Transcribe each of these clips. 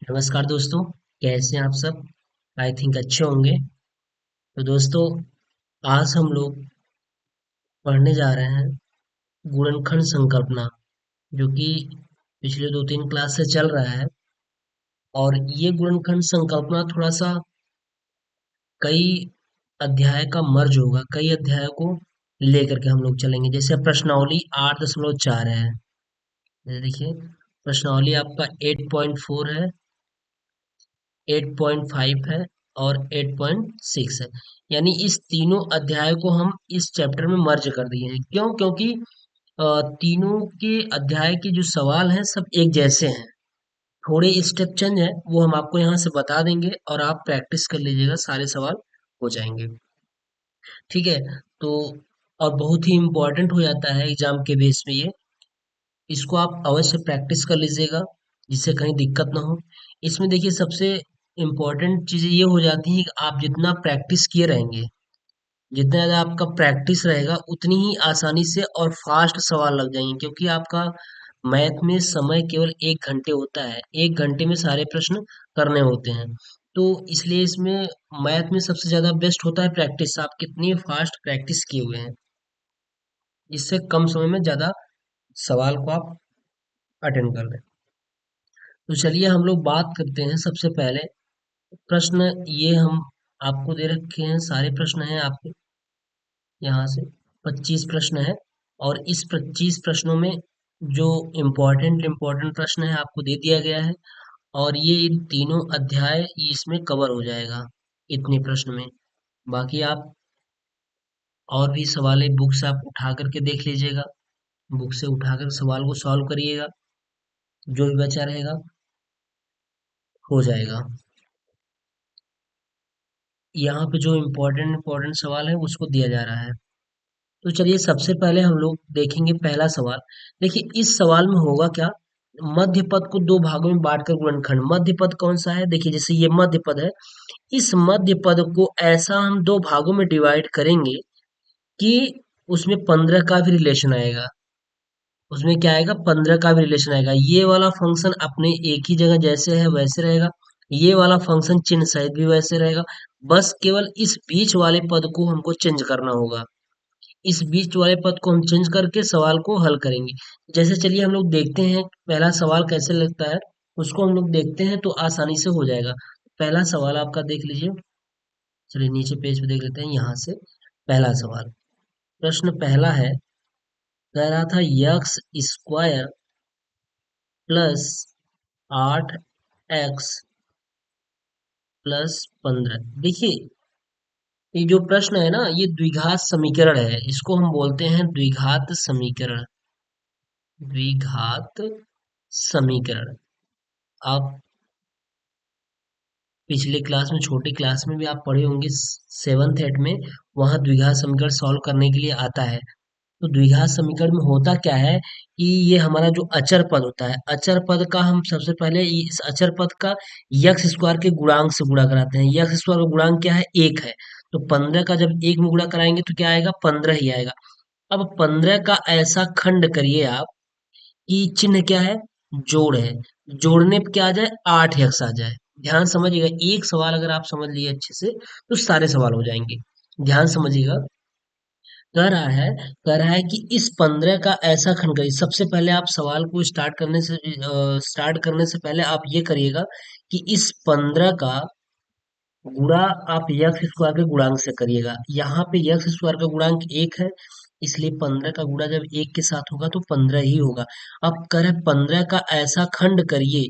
नमस्कार दोस्तों। कैसे हैं आप सब? आई थिंक अच्छे होंगे। तो दोस्तों, आज हम लोग पढ़ने जा रहे हैं गुणनखंड संकल्पना, जो कि पिछले 2-3 क्लास से चल रहा है। और ये गुणनखंड संकल्पना थोड़ा सा कई अध्याय का मर्ज होगा, कई अध्यायों को लेकर के हम लोग चलेंगे। जैसे प्रश्नावली 8.4 है। जैसे देखिए, प्रश्नावली आपका 8.4 है, 8.5 है और 8.6 है। यानी इस तीनों अध्याय को हम इस चैप्टर में मर्ज कर दिए हैं। क्यों? क्योंकि तीनों के अध्याय के जो सवाल हैं सब एक जैसे हैं। थोड़े स्टेप चेंज है, वो हम आपको यहाँ से बता देंगे और आप प्रैक्टिस कर लीजिएगा, सारे सवाल हो जाएंगे। ठीक है? तो और बहुत ही इम्पोर्टेंट हो जाता है एग्जाम के बेस पे ये। इसको आप अवश्य प्रैक्टिस कर लीजिएगा, जिससे कहीं दिक्कत ना हो। इसमें देखिए, सबसे इम्पोर्टेंट चीज़ ये हो जाती है कि आप जितना प्रैक्टिस किए रहेंगे, जितना ज़्यादा आपका प्रैक्टिस रहेगा, उतनी ही आसानी से और फास्ट सवाल लग जाएंगे। क्योंकि आपका मैथ में समय केवल 1 घंटे होता है, 1 घंटे में सारे प्रश्न करने होते हैं। तो इसलिए इसमें मैथ में सबसे ज़्यादा बेस्ट होता है प्रैक्टिस। आप कितनी फास्ट प्रैक्टिस किए हुए हैं, जिससे कम समय में ज़्यादा सवाल को आप अटेंड कर लें। तो चलिए हम लोग बात करते हैं। सबसे पहले प्रश्न ये हम आपको दे रखे हैं, सारे प्रश्न हैं आपके यहाँ से। 25 प्रश्न है और इस 25 प्रश्नों में जो इम्पोर्टेंट इम्पोर्टेंट प्रश्न है आपको दे दिया गया है। और ये इन तीनों अध्याय ये इसमें कवर हो जाएगा इतने प्रश्न में। बाकी आप और भी सवाल बुक से आप उठा करके देख लीजिएगा, बुक से उठाकर सवाल को सॉल्व करिएगा, जो भी बचा रहेगा हो जाएगा। यहाँ पे जो इम्पोर्टेंट इम्पोर्टेंट सवाल है उसको दिया जा रहा है। तो चलिए सबसे पहले हम लोग देखेंगे पहला सवाल। देखिए इस सवाल में होगा क्या, मध्य पद को दो भागों में बांटकर गुणनखंड। मध्य पद कौन सा है? देखिए जैसे ये मध्य पद है, इस मध्य पद को ऐसा हम दो भागों में डिवाइड करेंगे कि उसमें 15 का भी रिलेशन आएगा। उसमें क्या आएगा? 15 का भी रिलेशन आएगा। ये वाला फंक्शन अपने एक ही जगह जैसे है वैसे रहेगा, ये वाला फंक्शन चिन्ह सहित भी वैसे रहेगा। बस केवल इस बीच वाले पद को हमको चेंज करना होगा। इस बीच वाले पद को हम चेंज करके सवाल को हल करेंगे। जैसे चलिए हम लोग देखते हैं पहला सवाल कैसे लगता है, उसको हम लोग देखते हैं तो आसानी से हो जाएगा। पहला सवाल आपका देख लीजिए। चलिए नीचे पेज पे देख लेते हैं यहाँ से। पहला सवाल, प्रश्न पहला है, कह रहा था x square plus 8x plus 15। देखिए ये जो प्रश्न है ना, ये द्विघात समीकरण है, इसको हम बोलते हैं द्विघात समीकरण। द्विघात समीकरण। आप पिछले क्लास में, छोटी क्लास में भी आप पढ़े होंगे, 7th 8 में। वहां द्विघात समीकरण सॉल्व करने के लिए आता है। तो द्विघात समीकरण में होता क्या है कि ये हमारा जो अचर पद होता है, अचर पद का हम सबसे पहले इस अचर पद का यक्स स्क्वायर के गुणांक से गुणा कराते हैं। यक्स स्क्वायर का गुणांक क्या है? 1 है। तो 15 का जब 1 में गुणा कराएंगे तो क्या आएगा? 15 ही आएगा। अब 15 का ऐसा खंड करिए आप कि चिन्ह क्या है? जोड़ है। जोड़ने पे क्या आ जाए? 8 यक्स आ जाए। ध्यान समझिएगा, एक सवाल अगर आप समझ लिए अच्छे से तो सारे सवाल हो जाएंगे। ध्यान समझिएगा। कह रहा है कि इस 15 का ऐसा खंड करिए। सबसे पहले आप सवाल को स्टार्ट करने से पहले आप ये करिएगा कि इस 15 का गुणा आप यक्स स्क्वायर के गुणांक से करिएगा। यहाँ पे यक्स स्क्वायर का गुणांक 1 है, इसलिए 15 का गुणा जब 1 के साथ होगा तो 15 ही होगा। अब कह रहे 15 का ऐसा खंड करिए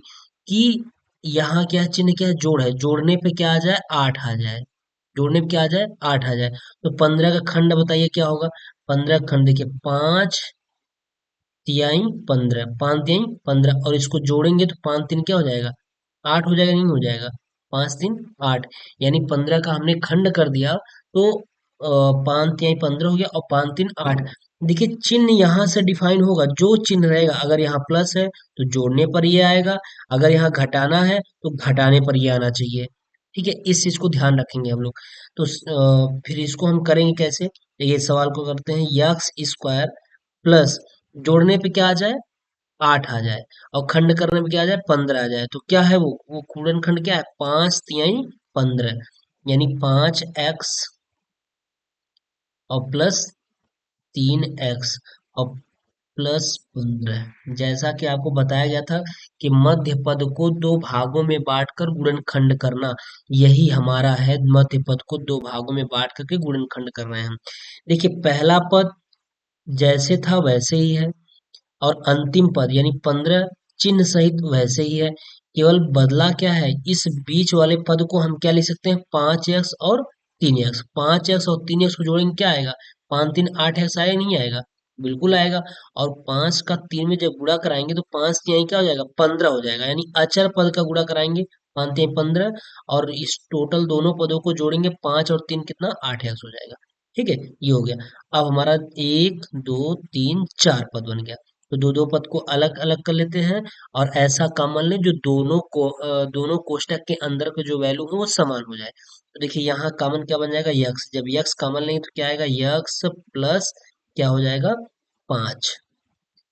कि यहाँ क्या चिन्ह, क्या है? जोड़ है। जोड़ने पे क्या आ जाए? 8 आ जाए। जोड़ने पे क्या आ जाए? 8 आ जाए। तो 15 का खंड बताइए क्या होगा? 15 का खंड देखिए, 5 तिहाई 15, 5 तिहाई 15, और इसको जोड़ेंगे तो 5 3 क्या हो जाएगा? 8 हो जाएगा, नहीं हो जाएगा? 5 3 8। यानी 15 का हमने खंड कर दिया तो 5 तिहाई 15 हो गया और 5 3 8। देखिए चिन्ह यहाँ से डिफाइन होगा, जो चिन्ह रहेगा, अगर यहाँ प्लस है तो जोड़ने पर ये आएगा, अगर यहाँ घटाना है तो घटाने पर ये आना चाहिए। ठीक है, इस चीज को ध्यान रखेंगे हम लोग। तो फिर इसको हम करेंगे कैसे? ये सवाल को करते हैं, यक्स स्क्वायर प्लस, जोड़ने पे क्या आ जाए? 8 आ जाए और खंड करने में क्या आ जाए 15 आ जाए, तो क्या है वो गुणनखंड क्या है, 5 × 3 = 15, यानी 5x और प्लस 3x और +15। जैसा कि आपको बताया गया था कि मध्य पद को दो भागों में बांटकर गुणनखंड करना, यही हमारा है, मध्य पद को दो भागों में बांट करके गुणनखंड कर रहे हैं हम। देखिए पहला पद जैसे था वैसे ही है, और अंतिम पद यानी 15 चिन्ह सहित वैसे ही है। केवल बदला क्या है, इस बीच वाले पद को हम क्या लिख सकते हैं, 5x और 3x। 5x और 3x को जोड़ेंगे क्या आएगा, 5×3 = 8x आएगा, नहीं आएगा, बिल्कुल आएगा। और 5 का 3 में जब गुणा कराएंगे तो 5×3 क्या हो जाएगा, 15 हो जाएगा, यानी अचर पद का गुणा कराएंगे, 5×3 = 15, और इस टोटल दोनों पदों को जोड़ेंगे, 5 और 3 कितना, 8x हो जाएगा। ठीक है, ये हो गया। अब हमारा 1 2 3 4 पद बन गया, तो दो दो पद को अलग अलग कर लेते हैं, और ऐसा कॉमन लें जो दोनों कोष्टक के अंदर के जो वैल्यू है वो समान हो जाए। तो देखिए यहाँ कॉमन क्या बन जाएगा, यक्स। जब यक्स कॉमन लेंगे तो क्या आएगा, यक्स प्लस क्या हो जाएगा, 5,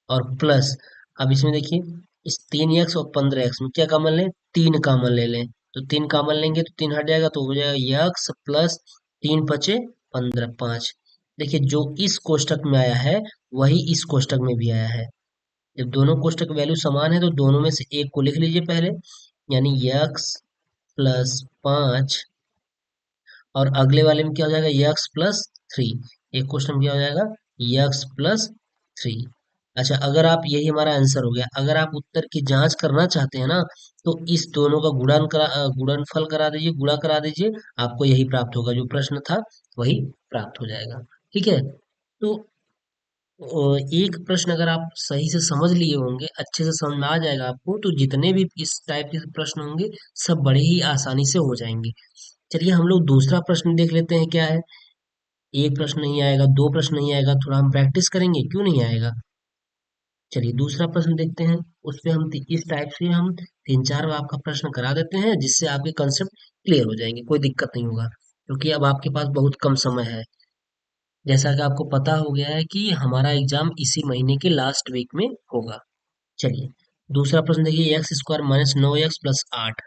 और प्लस, अब इसमें देखिए इस 3x और 15x में क्या कॉमन लें, 3 कॉमन ले लें, तो 3 कॉमन लेंगे तो 3 हट जाएगा, तो हो जाएगा यक्स प्लस 3×5 = 15, 5। देखिए जो इस कोष्टक में आया है वही इस कोष्टक में भी आया है। जब दोनों कोष्टक वैल्यू समान है तो दोनों में से एक को लिख लीजिए पहले, यानी x + 5, और अगले वाले में क्या हो जाएगा, x + 3। एक क्वेश्चन में क्या हो जाएगा, x + 3। अच्छा, अगर आप, यही हमारा आंसर हो गया। अगर आप उत्तर की जांच करना चाहते हैं ना, तो इस दोनों का गुणनफल करा दीजिए, गुणा करा दीजिए, आपको यही प्राप्त होगा, जो प्रश्न था वही प्राप्त हो जाएगा। ठीक है, तो एक प्रश्न अगर आप सही से समझ लिए होंगे, अच्छे से समझ में आ जाएगा आपको, तो जितने भी इस टाइप के प्रश्न होंगे सब बड़े ही आसानी से हो जाएंगे। चलिए हम लोग दूसरा प्रश्न देख लेते हैं क्या है। एक प्रश्न नहीं आएगा, दो प्रश्न नहीं आएगा, थोड़ा हम प्रैक्टिस करेंगे, क्यों नहीं आएगा। चलिए दूसरा प्रश्न देखते हैं। उसपे हम इस टाइप से हम 3 4 आपका प्रश्न करा देते हैं, जिससे आपके कंसेप्ट क्लियर हो जाएंगे, कोई दिक्कत नहीं होगा, क्योंकि अब आपके पास बहुत कम समय है। जैसा कि आपको पता हो गया है कि हमारा एग्जाम इसी महीने के लास्ट वीक में होगा। चलिए दूसरा प्रश्न देखिए, x² - 9x + 8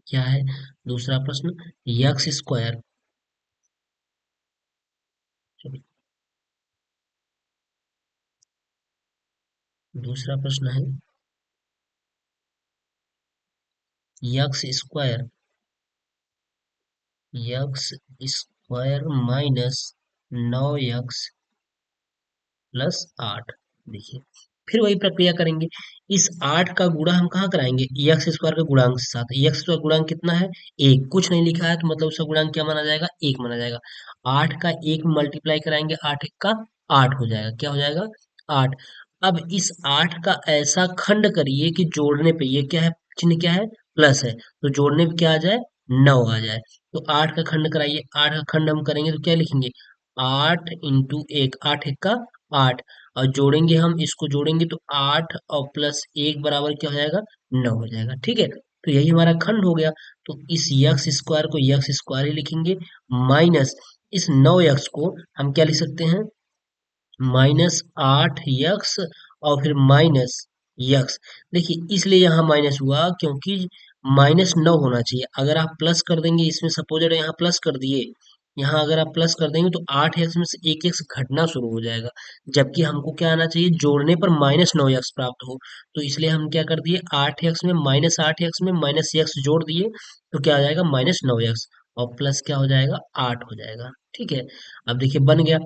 क्या है। दूसरा प्रश्न, यक्स स्क्वायर, चलिए दूसरा प्रश्न है, x² -9x + 8। देखिए फिर वही प्रक्रिया करेंगे। इस 8 का गुणा हम कहाँ कराएंगे, x² के गुणांक के साथ। x का गुणांक कितना है, 1, कुछ नहीं लिखा है तो मतलब उसका गुणांक क्या माना जाएगा, 1 माना जाएगा। 8 का 1 मल्टीप्लाई कराएंगे, 8 1 का 8 हो जाएगा, क्या हो जाएगा, 8। अब इस 8 का ऐसा खंड करिए कि जोड़ने पे ये क्या है, चिन्ह क्या है, प्लस है, तो जोड़ने पे क्या आ जाए, 9 आ जाए। तो 8 का खंड कराइए, 8 का खंड हम करेंगे तो क्या लिखेंगे, 8 × 1, 8 1 का 8, और जोड़ेंगे हम, इसको जोड़ेंगे तो 8 और +1 बराबर क्या हो जाएगा, 9 हो जाएगा। ठीक है, तो यही हमारा खंड हो गया। तो इस यक्स स्क्वायर को यक्स स्क्वायर ही लिखेंगे, माइनस इस 9x को हम क्या लिख सकते हैं, -8x, और फिर माइनस यक्स। देखिए इसलिए यहाँ माइनस हुआ क्योंकि -9 होना चाहिए। अगर आप प्लस कर देंगे, इसमें सपोज यहाँ प्लस कर दिए, यहाँ अगर आप प्लस कर देंगे तो 8x में से 1x घटना शुरू हो जाएगा, जबकि हमको क्या आना चाहिए, जोड़ने पर -9x प्राप्त हो। तो इसलिए हम क्या कर दिए, 8x में -8x में -x जोड़ दिए, तो क्या आ जाएगा, -9x, और प्लस क्या हो जाएगा, 8 हो जाएगा। ठीक है, अब देखिए बन गया।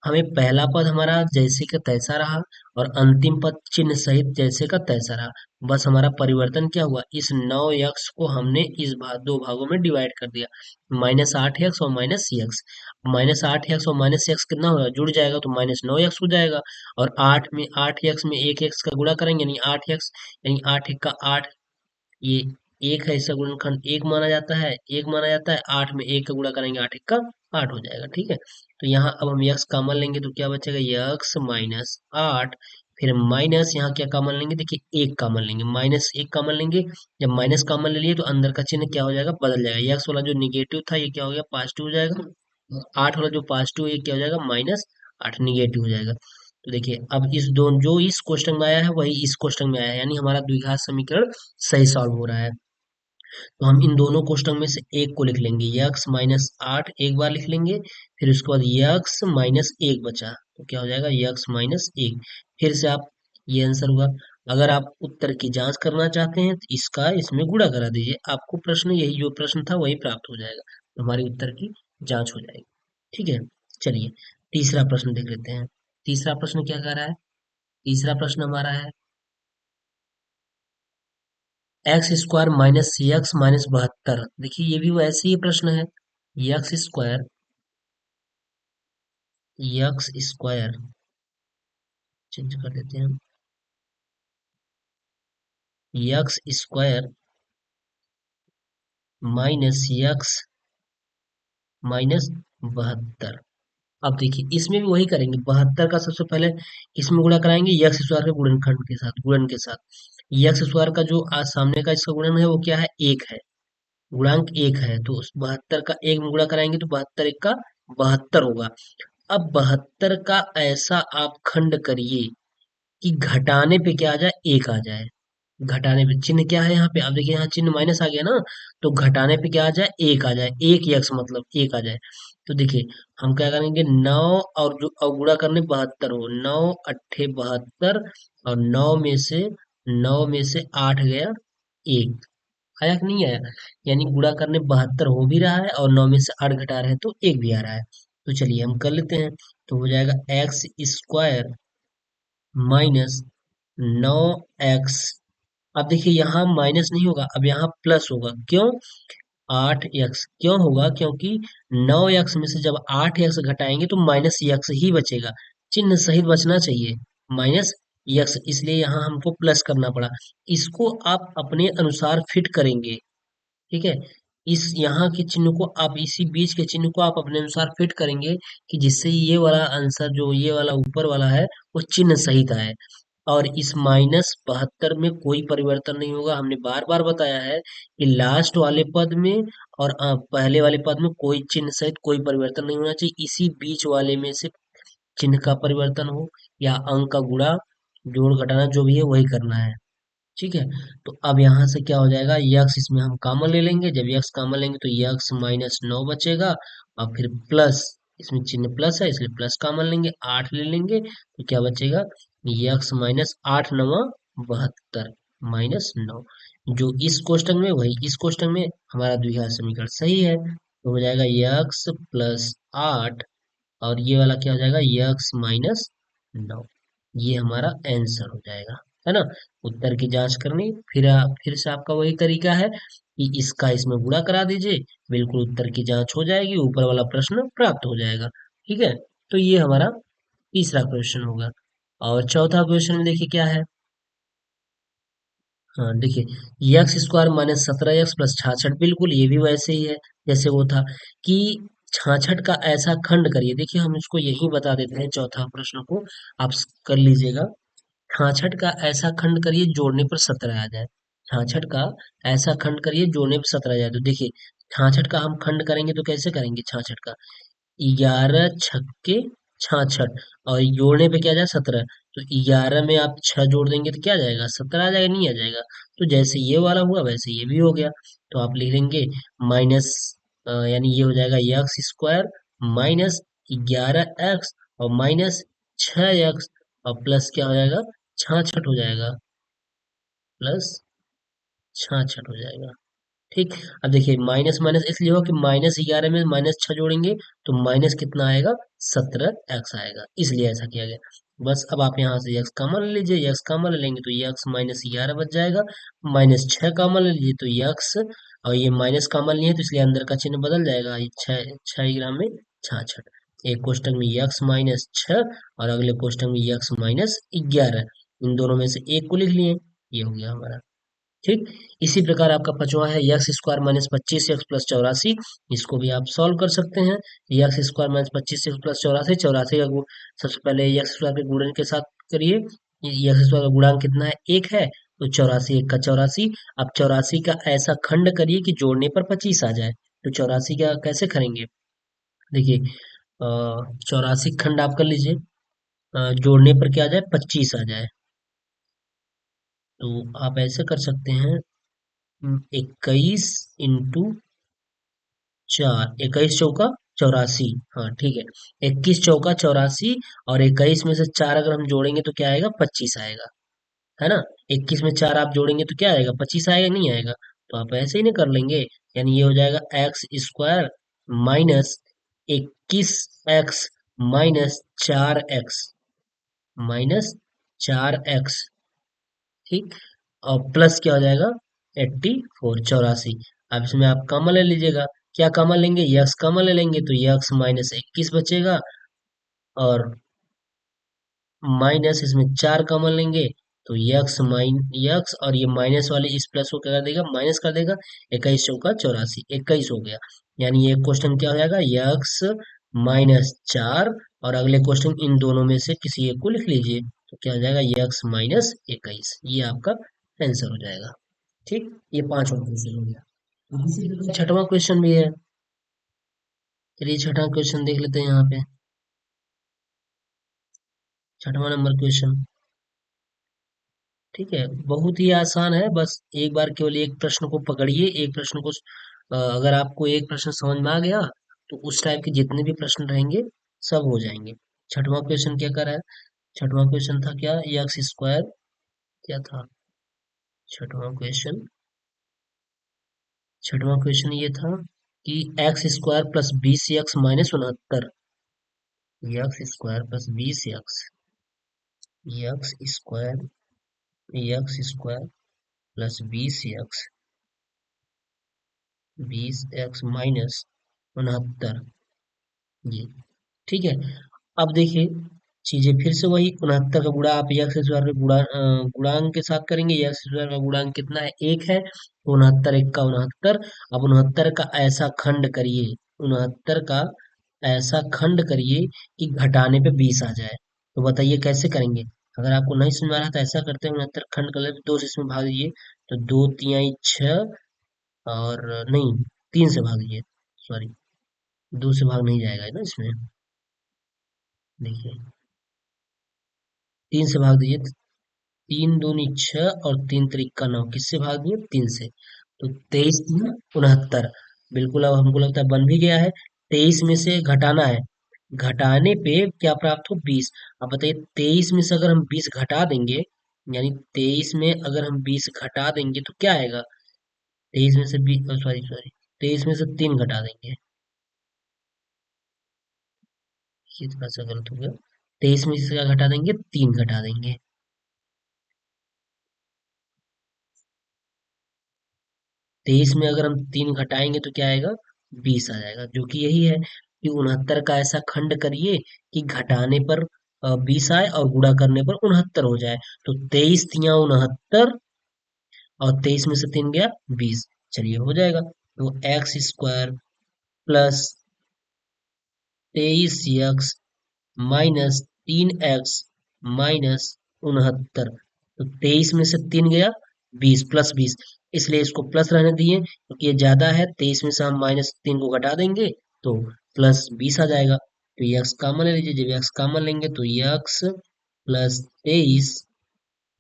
हमें पहला पद हमारा जैसे का तैसा रहा, और अंतिम पद चिन्ह सहित जैसे का तैसा रहा। बस हमारा परिवर्तन क्या हुआ, इस 9x को हमने इस दो भागों में डिवाइड कर दिया, -8x और -x। -8x और -x कितना होगा, जुड़ जाएगा तो -9x हो जाएगा, और 8x में 1x का गुणा करेंगे, यानी 8x, यानी 8 1 का 8, ये एक है, इसका गुणनखंड एक माना जाता है, एक माना जाता है। 8 में 1 का गुणा करेंगे, 8 1 का 8 हो जाएगा। ठीक है, तो यहाँ अब हम यक्स कॉमन लेंगे तो क्या बचेगा, यक्स -8, फिर माइनस यहाँ क्या कॉमन लेंगे, देखिए 1 कॉमन लेंगे, -1 कॉमन लेंगे। जब माइनस कॉमन ले लिए तो अंदर का चिन्ह क्या हो जाएगा, बदल जाएगा। यक्स वाला जो निगेटिव था ये क्या हो गया, पॉजिटिव हो जाएगा। 8 वाला जो पॉजिटिव है ये क्या हो जाएगा, -8 निगेटिव हो जाएगा। तो देखिए अब इस दोनों जो इस क्वेश्चन में आया है वही इस क्वेश्चन में आया है, यानी हमारा द्विघात समीकरण सही सॉल्व हो रहा है। तो हम इन दोनों क्वेश्चन में से एक को लिख लेंगे, यक्स माइनस 8 एक बार लिख लेंगे, फिर उसके बाद यक्स माइनस 1 बचा, तो क्या हो जाएगा यक्स माइनस 1। फिर से आप, ये आंसर हुआ। अगर आप उत्तर की जांच करना चाहते हैं तो इसका इसमें गुणा करा दीजिए, आपको प्रश्न यही जो प्रश्न था वही प्राप्त हो जाएगा, तो हमारे उत्तर की जांच हो जाएगी। ठीक है, चलिए तीसरा प्रश्न देख लेते हैं। तीसरा प्रश्न क्या कह रहा है? तीसरा प्रश्न हमारा है x square minus x minus 72। देखिए ये भी वैसे ही प्रश्न है, x square, x square change कर देते हैं हम, x square minus x minus 72। अब देखिए इसमें भी वही करेंगे, 72 का सबसे पहले इसमें गुणा कराएंगे यक्स स्क्वायर के गुणनखंड के साथ, गुणन के साथ। यक्स स्क्वायर का जो आज सामने का इसका गुणन है वो क्या है, एक है, गुणांक एक है, तो उस 72 का एक में गुणा कराएंगे तो 72 एक का 72 होगा। अब 72 का ऐसा आप खंड करिए कि घटाने पे क्या आ जाए, एक आ जाए। घटाने पे चिन्ह क्या है यहाँ पे, अब देखिए यहाँ चिन्ह माइनस आ गया ना, तो घटाने पे क्या आ जाए, एक आ जाए, एक यक्स मतलब एक आ जाए। तो देखिए हम क्या करेंगे, नौ और जो और गुणा करने 72 हो, नौ अट्ठे 72, और नौ में से आठ गया एक, आया कि नहीं आया, यानी गुणा करने 72 हो भी रहा है और नौ में से आठ घटा रहे हैं तो एक भी आ रहा है। तो चलिए हम कर लेते हैं, तो हो जाएगा एक्स स्क्वायर माइनस 9x। अब देखिए यहाँ माइनस नहीं होगा, अब यहाँ प्लस होगा, क्यों, 8x क्यों होगा, क्योंकि 9x में से जब 8x घटाएंगे तो माइनस x ही बचेगा, चिन्ह सहित बचना चाहिए, माइनस x, इसलिए यहाँ हमको प्लस करना पड़ा। इसको आप अपने अनुसार फिट करेंगे, ठीक है, इस यहाँ के चिन्ह को आप, इसी बीच के चिन्ह को आप अपने अनुसार फिट करेंगे कि जिससे ये वाला आंसर जो ये वाला ऊपर वाला है वो चिन्ह सहित आए। और इस माइनस 72 में कोई परिवर्तन नहीं होगा, हमने बार बार बताया है कि लास्ट वाले पद में और पहले वाले पद में कोई चिन्ह सहित कोई परिवर्तन नहीं होना चाहिए, इसी बीच वाले में से चिन्ह का परिवर्तन हो या अंक का गुणा जोड़ घटाना जो भी है वही करना है। ठीक है, तो अब यहाँ से क्या हो जाएगा, यक्स इसमें हम कॉमन ले लेंगे, जब यक्स कॉमन लेंगे तो यक्स माइनस 9 बचेगा, और फिर प्लस, इसमें चिन्ह प्लस है इसलिए प्लस कॉमन लेंगे, 8 ले लेंगे तो क्या बचेगा, यक्स माइनस 8 नवा 72 माइनस 9। जो इस क्वेश्चन में वही इस क्वेश्चन में, हमारा द्विघात समीकरण सही है, तो हो जाएगा यक्स प्लस 8, और ये वाला क्या हो जाएगा, यक्स माइनस 9। ये हमारा आंसर हो जाएगा, है ना। उत्तर की जांच करनी, फिर से आपका वही तरीका है कि इसका इसमें गुणा करा दीजिए, बिल्कुल उत्तर की जांच हो जाएगी, ऊपर वाला प्रश्न प्राप्त हो जाएगा। ठीक है, तो ये हमारा तीसरा क्वेश्चन होगा। और चौथा क्वेश्चन में देखिए क्या है। हाँ देखिए, x square minus 17x plus 66, बिल्कुल ये भी वैसे ही है जैसे वो था कि 66 का ऐसा खंड करिए। देखिए हम इसको यही बता देते हैं, चौथा प्रश्न को आप कर लीजिएगा। 66 का ऐसा खंड करिए जोड़ने पर 17 आ जाए, 66 का ऐसा खंड करिए जोड़ने पर 17 आ जाए। तो देखिए 66 का हम खंड करेंगे तो कैसे करेंगे, 66 का 11 छक्के 66, और जोड़ने पे क्या आ जाए 17, तो 11 में आप 6 जोड़ देंगे तो क्या आ जाएगा, 17 आ जाएगा, नहीं आ जाएगा। तो जैसे ये वाला हुआ वैसे ये भी हो गया, तो आप लिख लेंगे माइनस, यानी ये हो जाएगा एक्स स्क्वायर माइनस 11x और माइनस 6x, और प्लस क्या हो जाएगा, 66 हो जाएगा, प्लस 66 हो जाएगा। ठीक, अब देखिए माइनस माइनस इसलिए हो कि माइनस 11 में माइनस 6 जोड़ेंगे तो माइनस कितना आएगा, 17x आएगा, इसलिए ऐसा किया गया। बस अब आप यहाँ से x कॉमन ले लीजिए, x कॉमन ले लेंगे तो x माइनस 11 बच जाएगा, माइनस 6 कॉमन ले लीजिए तो x, और ये माइनस कॉमन लिए तो इसलिए अंदर का चिन्ह बदल जाएगा, ये 6 ग्राम में 66। एक क्वेश्चन में x माइनस 6 और अगले क्वेश्चन में x माइनस 11, इन दोनों में से एक को लिख लिए, ये हो गया हमारा। ठीक, इसी प्रकार आपका पांचवा है x square minus 25x plus 84, इसको भी आप सॉल्व कर सकते हैं। X square minus 25x plus 84, 84 का गुण, सबसे पहले एक्स स्क्वायर के गुणन के साथ करिए, एक्स स्क्वायर का गुणांक कितना है, एक है, तो 84 एक का 84। अब 84 का ऐसा खंड करिए कि जोड़ने पर 25 आ जाए, तो 84 का कैसे करेंगे, देखिए 84 खंड आप कर लीजिए, जोड़ने पर क्या आ जाए, 25 आ जाए। तो आप ऐसे कर सकते हैं, 21 इंटू 4, 21 चौका 84। हाँ ठीक है, 21 चौका 84, और 21 में से 4 अगर हम जोड़ेंगे तो क्या आएगा, 25 आएगा, है ना। 21 में 4 आप जोड़ेंगे तो क्या आएगा, 25 आएगा, नहीं आएगा। तो आप ऐसे ही नहीं कर लेंगे, यानी ये हो जाएगा x² minus 21x minus 4x minus 4x, ठीक। और प्लस क्या हो जाएगा, 84 84। अब इसमें आप कॉमन ले लीजिएगा, क्या कॉमन लेंगे, यक्स कॉमन ले लेंगे, तो यक्स माइनस 21 बचेगा, और माइनस इसमें 4 कॉमन लेंगे, तो यक्स और ये माइनस वाले इस प्लस को क्या कर देगा, माइनस कर देगा। 21 चौका 84, 21 हो गया। यानी ये क्वेश्चन क्या हो जाएगा, यक्स माइनस 4, और अगले क्वेश्चन इन दोनों में से किसी एक को लिख लीजिए, तो क्या हो जाएगा, यक्स माइनस 21, ये आपका आंसर हो जाएगा। ठीक, ये पांचवा क्वेश्चन हो गया। अब इसी प्रकार छठवां क्वेश्चन भी है। चलिए छठा क्वेश्चन देख लेते हैं यहाँ पे। छठवां नंबर क्वेश्चन, ठीक है, बहुत ही आसान है। बस एक बार केवल एक प्रश्न को पकड़िए, एक प्रश्न को अगर आपको एक प्रश्न समझ में आ गया, तो उस टाइप के जितने भी प्रश्न रहेंगे सब हो जाएंगे। छठवां क्वेश्चन क्या कर रहा है, छठवां क्वेश्चन था क्या, x² क्या था, छठवां क्वेश्चन, छठवां क्वेश्चन ये था कि x² plus 20x minus 69, x² plus 20x, x² plus 20x minus 69, ये ठीक है। अब देखिए, चीजें फिर से वही, 69 का गुणा आप यक्स स्क्वायर के गुणांक के साथ करेंगे। यक्स स्क्वायर का गुणांक कितना है, 1 है, तो 69 1 का 69। अब 69 का ऐसा खंड करिए, 69 का ऐसा खंड करिए कि घटाने पे 20 आ जाए। तो बताइए कैसे करेंगे। अगर आपको नहीं समझ में आ रहा है तो ऐसा करते हैं, 69 खंड कर लेते, 2 से इसमें भाग दीजिए, तो 2 6, और नहीं, 3 से भाग दीजिए, सॉरी, 2 से भाग नहीं जाएगा ना इसमें, देखिए, 3 से भाग दीजिए, 3 दूनी 6 और 3 त्रिक का 9, किससे भाग दिए, 3 से। तो 23 3 69, बिल्कुल। अब हमको लगता है बन भी गया है। 23 में से घटाना है, घटाने पे क्या प्राप्त हो, 20। अब बताइए, 23 में से अगर हम 20 घटा देंगे, यानी 23 में अगर हम 20 घटा देंगे तो क्या आएगा, 23 में से 20, सॉरी सॉरी, 23 में से 3 घटा देंगे, ये थोड़ा सा गलत हो गया। 23 में से क्या घटा देंगे, 3 घटा देंगे। 23 में अगर हम 3 घटाएंगे तो क्या आएगा, 20 आ जाएगा, जो कि यही है कि 69 का ऐसा खंड करिए कि घटाने पर 20 आए और गुणा करने पर 69 हो जाए। तो 23 3 69, और 23 में से 3 गया 20, चलिए हो जाएगा। तो x² plus 23x minus 3x minus 69, तो 23 में से 3 गया 20, प्लस 20, इसलिए इसको प्लस रहने दिए क्योंकि ये ज्यादा है। 23 में से हम माइनस 3 को घटा देंगे तो प्लस 20 आ जाएगा। तो यक्स कॉमन ले लीजिए, जब यक्स कॉमन लेंगे तो यक्स प्लस 23,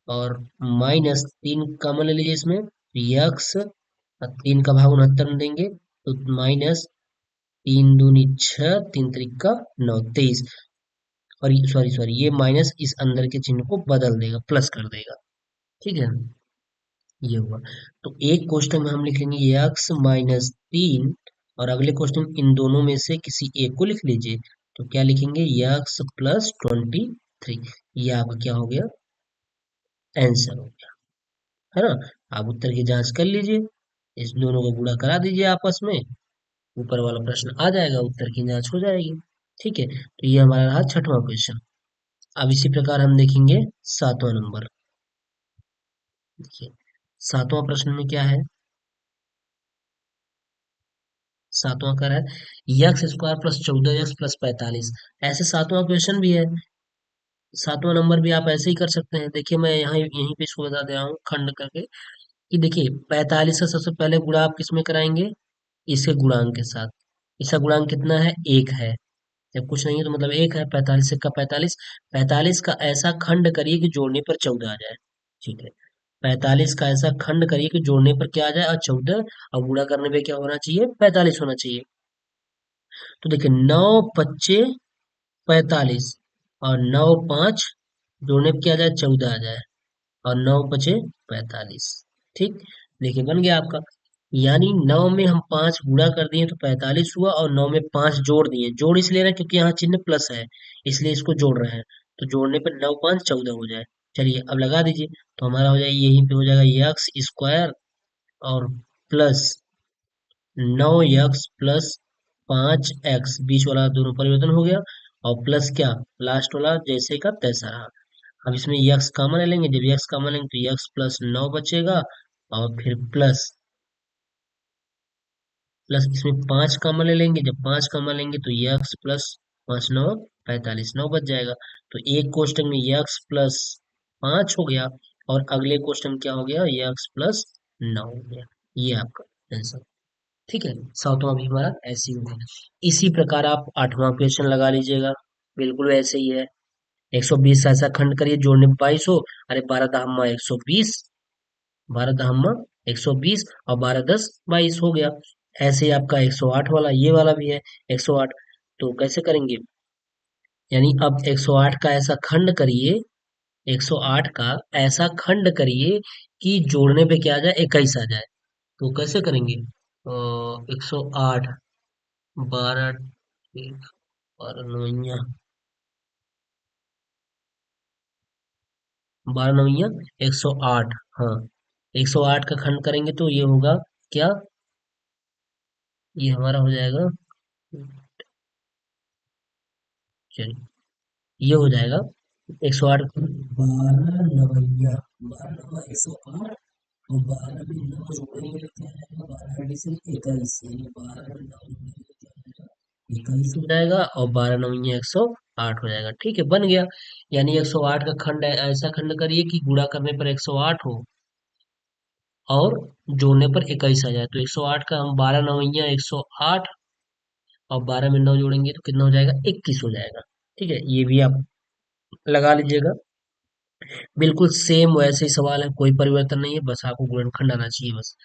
और माइनस 3 कॉमन ले लीजिए इसमें, यक्स 3 का भाग 69 में देंगे, तो माइनस 3 दूनी 6, 3 त्रिक का 9, 23। और सॉरी सॉरी, ये माइनस इस अंदर के चिन्ह को बदल देगा, प्लस कर देगा, ठीक है, ये हुआ। तो एक क्वेश्चन में हम लिखेंगे x-3, और अगले क्वेश्चन इन दोनों में से किसी एक को लिख लीजिए, तो क्या लिखेंगे, x+23, ये आपका क्या हो गया, आंसर हो गया, है ना। आप उत्तर की जांच कर लीजिए, इस दोनों को गुणा करा दीजिए आपस में, ऊपर वाला प्रश्न आ जाएगा, उत्तर की जांच हो जाएगी। ठीक है, तो ये हमारा रहा छठवां क्वेश्चन। अब इसी प्रकार हम देखेंगे सातवां नंबर। देखिए, सातवां प्रश्न में क्या है, सातवां कर है, x² प्लस 14x प्लस 45। ऐसे सातवां क्वेश्चन भी है, सातवां नंबर भी आप ऐसे ही कर सकते हैं। देखिए, मैं यहाँ यहीं पे इसको बता दे रहा हूँ खंड करके, कि देखिए 45 का सबसे पहले गुणा आप किस में कराएंगे, इसके गुणांक के साथ। इसका गुणांक कितना है, 1 है, जब कुछ नहीं है तो मतलब एक है, 45 का 45, 45 का ऐसा खंड करिए कि जोड़ने पर 14 आ जाए। ठीक है, 45 का ऐसा खंड करिए कि जोड़ने पर क्या आ जाए, और 14, और गुणा करने पे क्या होना चाहिए, 45 होना चाहिए। तो देखिए 9 × 5 = 45, और 9 × 5 जोड़ने पे क्या आ जाए, 14 आ जाए, और 9 × 5 = 45। ठीक, देखिए बन गया आपका। यानी 9 में हम 5 गुणा कर दिए तो 45 हुआ, और 9 में 5 जोड़ दिए, जोड़ इसलिए रहे क्योंकि यहाँ चिन्ह प्लस है, इसलिए इसको जोड़ रहे हैं। तो जोड़ने पर 9 × 5 = 14 हो जाए। चलिए अब लगा दीजिए, तो हमारा हो जाए, यहीं पे हो जाएगा एक्स स्क्वायर, और प्लस 9x + 5x, बीच वाला दोनों परिवर्तन हो गया, और प्लस क्या, लास्ट वाला जैसे का तैसा रहा। अब इसमें यक्स कॉमन ले लेंगे, जब यक्स कॉमन लेंगे तो x + 9 बचेगा, और फिर प्लस प्लस इसमें 5 कॉमन ले लेंगे, जब 5 कॉमन लेंगे तो x + 5 = 9, 45, 9 बच जाएगा। तो एक क्वेश्चन में x + 5 हो गया, और अगले क्वेश्चन में क्या हो गया, x + 9 हो गया। ये आपका आंसर। ठीक है, सातवां भी हमारा ऐसे ही होगा। इसी प्रकार आप आठवां क्वेश्चन लगा लीजिएगा, बिल्कुल वैसे ही है। 120 ऐसा खंड करिए जोड़ने में 22 हो, अरे 12 दहम्मा 120, 12 दहम्मा 120, और 12 × 10 = 22 हो गया। ऐसे ही आपका 108 वाला, ये वाला भी है 108। तो कैसे करेंगे, यानी अब 108 का ऐसा खंड करिए, 108 का ऐसा खंड करिए कि जोड़ने पे क्या आ जाए, 21 आ जाए। तो कैसे करेंगे, 108, 12, 12 × 9 = 12 × 9 = 108। हाँ, 108 का खंड करेंगे तो ये होगा क्या, ये हमारा हो जाएगा, चलिए ये हो जाएगा 108, 12 × 9 = 108, और 12 में 9 जोड़ेंगे तो क्या आएगा, 12 से 21, यानी 21 हो जाएगा, और 12 × 9 = 108 हो जाएगा। ठीक है, बन गया। यानी 108 का खंड ऐसा खंड करिए कि गुणा करने पर 108 हो, और जोड़ने पर 21 आ जाए। तो 108 का हम 12 × 9 = 108, और 12 में 9 जोड़ेंगे तो कितना हो जाएगा, 21 हो जाएगा। ठीक है, ये भी आप लगा लीजिएगा। बिल्कुल सेम वैसे ही सवाल है, कोई परिवर्तन नहीं है, बस आपको गुणनखंड आना चाहिए बस।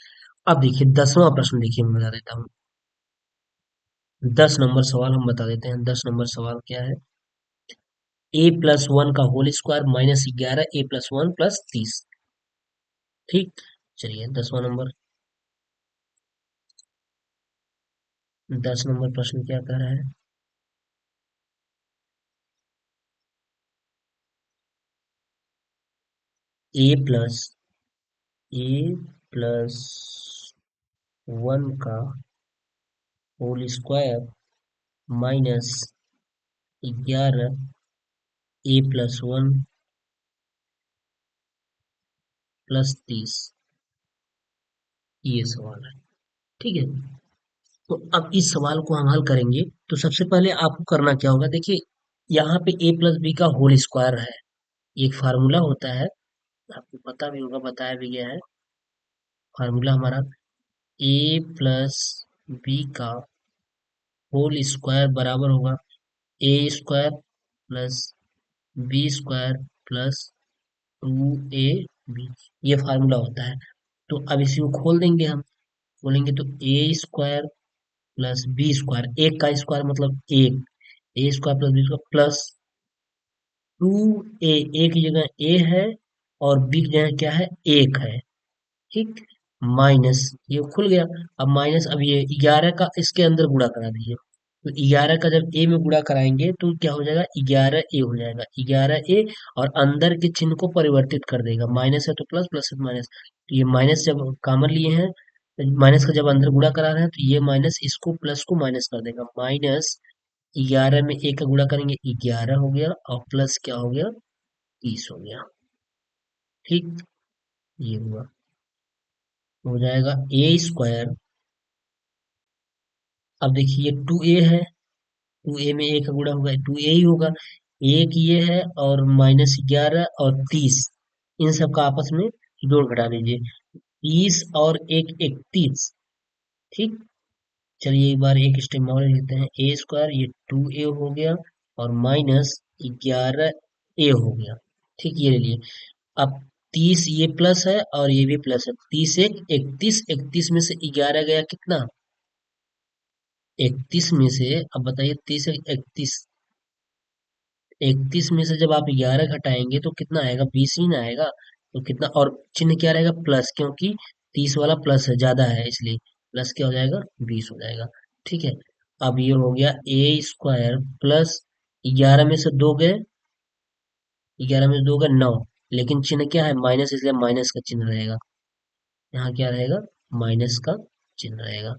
अब देखिए 10वां प्रश्न, देखिए मैं बता देता हूँ। 10 नंबर सवाल हम बता देते हैं। 10 नंबर सवाल क्या है, a + 1 का होल स्क्वायर -11 a + 1 + 30। ठीक, चलिए 10वां नंबर, 10 नंबर प्रश्न क्या कह रहा है, a + 1 का होल स्क्वायर -11 a + 1 + 30, ये सवाल है। ठीक है, तो अब इस सवाल को हम हल करेंगे। तो सबसे पहले आपको करना क्या होगा, देखिए यहाँ पे a + b का होल स्क्वायर है, एक फार्मूला होता है, आपको पता भी होगा, बताया भी गया है। फार्मूला हमारा a + b का होल स्क्वायर बराबर होगा a² + b² +2ab, ये फार्मूला होता है। तो अब इसी को खोल देंगे हम, खोलेंगे तो a² + b², एक का स्क्वायर मतलब एक, a² + b² प्लस 2a, ए की जगह a है, और b की जगह क्या है, एक है। ठीक, माइनस, ये खुल गया। अब माइनस, अब ये 11 का इसके अंदर गुणा करा दीजिए। तो 11 का जब ए में गुणा कराएंगे तो क्या हो जाएगा, 11a हो जाएगा, 11a, और अंदर के चिन्ह को परिवर्तित कर देगा, माइनस है तो प्लस, प्लस है तो माइनस। तो ये माइनस जब कॉमन लिए हैं, माइनस का जब अंदर गुणा करा रहे हैं, तो ये माइनस इसको प्लस को माइनस कर देगा। -11 में एक का गुणा करेंगे, 11 हो गया, और प्लस क्या हो गया, 30 हो गया। ठीक, ये हुआ, हो जाएगा a²। अब देखिए 2a है, 2a में एक का गुणा होगा, 2a ही होगा। एक ये है, और -11 और 30, इन सब का आपस में जोड़ घटा दीजिए, 30 और एक 31। ठीक, चलिए एक बार एक स्टेप और ले लेते हैं। ए स्क्वायर, ये 2a हो गया, और माइनस 11a हो गया। ठीक, ये ले लिए। अब 30 ये प्लस है और ये भी प्लस है, 30 एक 31, 31 में से 11 गया कितना? 31 में से, अब बताइए, 30 31, 31 में से जब आप 11 घटाएंगे तो कितना आएगा? 20 ही ना आएगा। तो कितना, और चिन्ह क्या रहेगा? प्लस, क्योंकि 30 वाला प्लस है, ज्यादा है, इसलिए प्लस क्या हो जाएगा? 20 हो जाएगा। ठीक है। अब ये हो गया ए स्क्वायर प्लस 11 में से 2 गए, 11 में से 2 गए 9, लेकिन चिन्ह क्या है? माइनस, इसलिए माइनस का चिन्ह रहेगा। यहाँ क्या रहेगा? माइनस का चिन्ह रहेगा।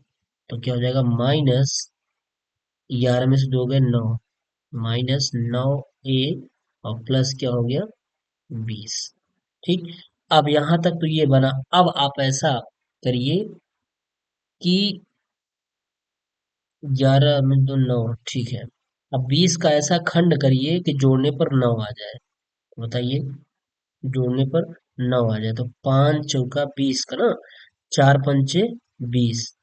तो क्या हो जाएगा? माइनस 11 में से 2 गए 9, माइनस 9a, और प्लस क्या हो गया? 20। ठीक। अब यहां तक तो ये बना। अब आप ऐसा करिए कि 11 में 2 9, ठीक है। अब 20 का ऐसा खंड करिए कि जोड़ने पर 9 आ जाए। बताइए, जोड़ने पर 9 आ जाए तो 5 चौका 20 का ना, 4 पंचे 20,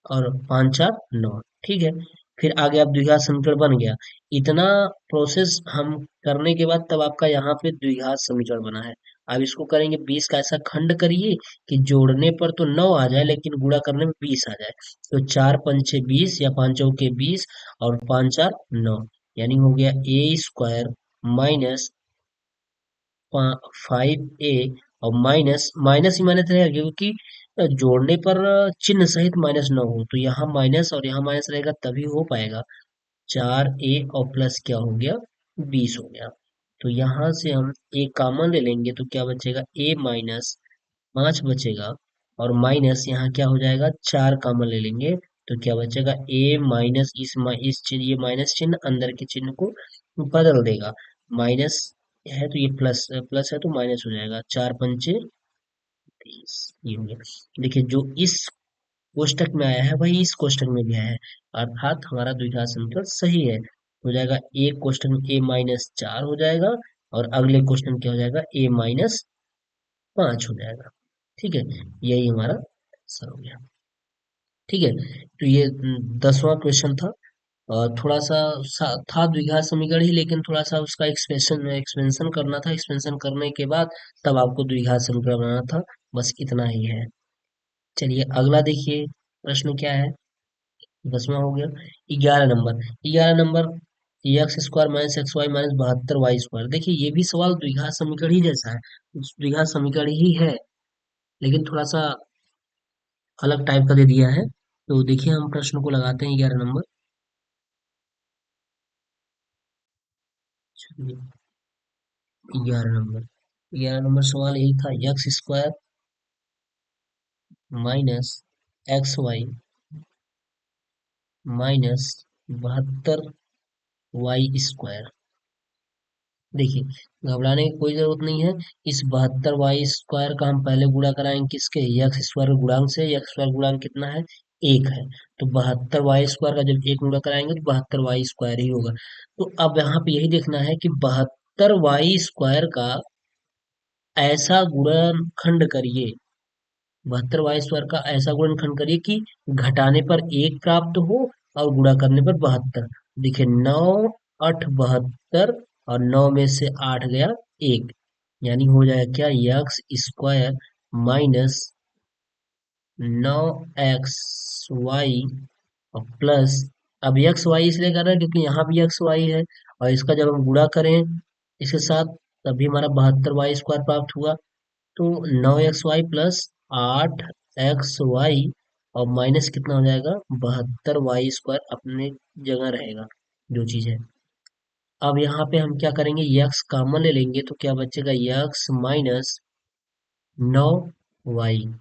और 5 4 9। ठीक है। फिर आगे आप द्विघात समीकरण बन गया। इतना प्रोसेस हम करने के बाद तब आपका यहाँ पे द्विघात समीकरण बना है। अब इसको करेंगे, 20 का ऐसा खंड करिए कि जोड़ने पर तो 9 आ जाए लेकिन गुणा करने में 20 आ जाए। तो 4 पंचे 20 या 5 चौके 20, और 5 4 9, यानी हो गया ए स्क्वायर माइनस 5a, और माइनस माइनस ही माइनस रहेगा, क्योंकि जोड़ने पर चिन्ह सहित माइनस न हो, तो यहाँ माइनस और यहाँ माइनस रहेगा तभी हो पाएगा। 4a और प्लस क्या हो गया? 20 हो गया। तो यहाँ से हम a कॉमन ले लेंगे तो क्या बचेगा? a माइनस 5 बचेगा, और माइनस यहाँ क्या हो जाएगा? 4 कॉमन ले लेंगे तो क्या बचेगा? a माइनस इस चिन्ह, ये माइनस चिन्ह अंदर के चिन्ह को बदल देगा। माइनस है तो ये प्लस, प्लस है तो माइनस हो जाएगा। 4 पंचे 30, ये हो गया। देखिए, जो इस कोष्टक में आया है वही इस कोष्टक में भी आया है, अर्थात हमारा द्विघात समीकरण सही है। हो जाएगा एक कोष्टक में a माइनस 4 हो जाएगा, और अगले क्वेश्चन में क्या हो जाएगा? a माइनस 5 हो जाएगा। ठीक है, यही हमारा आंसर हो गया। ठीक है। तो ये 10वां क्वेश्चन था। थोड़ा सा था द्विघात समीकरण ही, लेकिन थोड़ा सा उसका एक्सपेंशन एक्सपेंशन करना था। एक्सपेंशन करने के बाद तब आपको द्विघात समीकरण बनाना था। बस इतना ही है। चलिए अगला देखिए, प्रश्न क्या है? 10वां हो गया। 11 number, 11 number, x square minus x y minus 72 y square. देखिए, ये भी सवाल द्विघात समीकरण ही जैसा है, द्विघात समीकरण ही है, लेकिन थोड़ा सा अलग टाइप का दे दिया है। तो देखिए, हम प्रश्न को लगाते हैं 11 नंबर। चलिए, 11 नंबर, 11 नंबर सवाल यही था, x square minus x y minus 72 y square. देखिए, घबराने की कोई जरूरत नहीं है। इस 72 y स्क्वायर का हम पहले गुणा कराएंगे किसके? एक्स स्क्वायर गुणांक से। एक्स स्क्वायर गुणांक कितना है? 1 है। तो 72 y स्क्वायर का जब एक गुणा कराएंगे तो 72 y स्क्वायर ही होगा। तो अब यहाँ पे यही देखना है कि 72 y स्क्वायर का ऐसा गुणनखंड करिए, 72 y स्क्वायर का ऐसा गुणनखंड करिए कि घटाने पर 1 प्राप्त हो और गुणा करने पर 72। देखिए, 9 8 72, और 9 में से 8 गया 1, यानी हो जाएगा क्या? एक्स स्क्वायर माइनस 9xy और प्लस, अब एक्स वाई इसलिए कर रहे हैं क्योंकि यहाँ भी एक्स वाई है, और इसका जब हम गुणा करें इसके साथ, तभी हमारा 72 y स्क्वायर प्राप्त हुआ। तो 9xy प्लस 8xy, और माइनस कितना हो जाएगा? 72 y स्क्वायर अपने जगह रहेगा, जो चीज है। अब यहाँ पे हम क्या करेंगे? यक्स कॉमन ले लेंगे तो क्या बचेगा? यक्स माइनस 9y,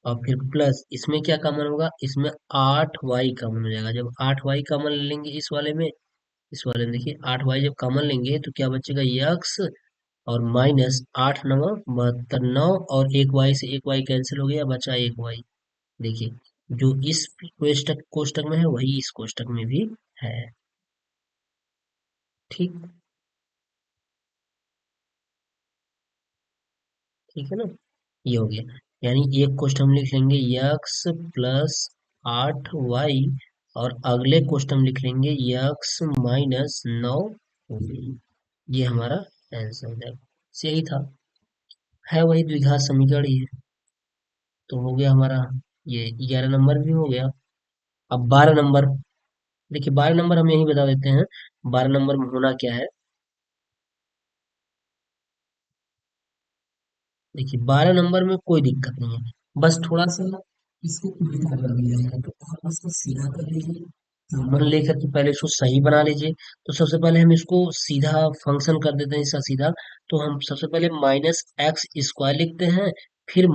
और फिर प्लस इसमें क्या कॉमन होगा? इसमें 8y कॉमन हो जाएगा। जब 8y कॉमन ले लेंगे इस वाले में देखिए, 8y जब कॉमन लेंगे तो क्या बचेगा? यक्स, और माइनस 8 9 72, 9 और एक वाई से एक वाई कैंसिल हो गया, बचा एक वाई। देखिए, जो इस कोष्टक कोष्टक में है वही इस कोष्टक में भी है। ठीक, ठीक है ना? ये हो गया। यानी एक कोष्टक में लिख लेंगे यक्स प्लस 8y, और अगले क्वेश्चन लिख लेंगे x-9। ये हमारा आंसर हो जाएगा। यही था, है वही द्विघात समीकरण ही है। तो हो गया हमारा, ये 11 नंबर भी हो गया। अब 12 नंबर, देखिए 12 नंबर हम यही बता देते हैं, 12 नंबर में होना क्या है। देखिए 12 नंबर में कोई दिक्कत नहीं है, बस थोड़ा सा इसको उल्टा कर दिया है, तो आप इसको सीधा कर लीजिए, नंबर लेकर के पहले इसको सही बना लीजिए। तो सबसे पहले हम इसको सीधा फंक्शन कर देते हैं, इसका सीधा। तो हम सबसे पहले -x² लिखते हैं, फिर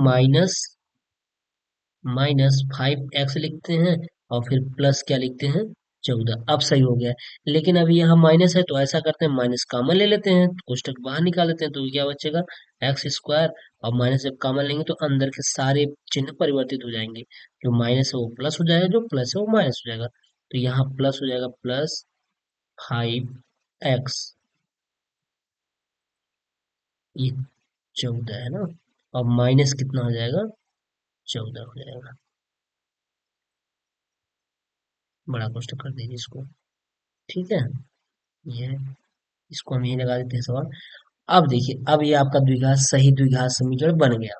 -5x लिखते हैं, और फिर प्लस क्या लिखते हैं, 14। अब सही हो गया है। लेकिन अभी यहाँ माइनस है, तो ऐसा करते हैं, माइनस कॉमन ले लेते हैं, कोष्टक बाहर निकाल लेते हैं, तो क्या बचेगा, x²। और माइनस जब कॉमन लेंगे तो अंदर के सारे चिन्ह परिवर्तित हो जाएंगे, जो माइनस है वो प्लस हो जाएगा, जो प्लस है वो माइनस हो जाएगा। तो यहाँ प्लस हो जाएगा, +5x, ये 14 है ना, और माइनस कितना हो जाएगा, 14 हो जाएगा। बड़ा कोष्टक कर दीजिए इसको, ठीक है। ये इसको हम यही लगा देते हैं सवाल। अब देखिए, अब ये आपका द्विघात सही द्विघात समीकरण बन गया।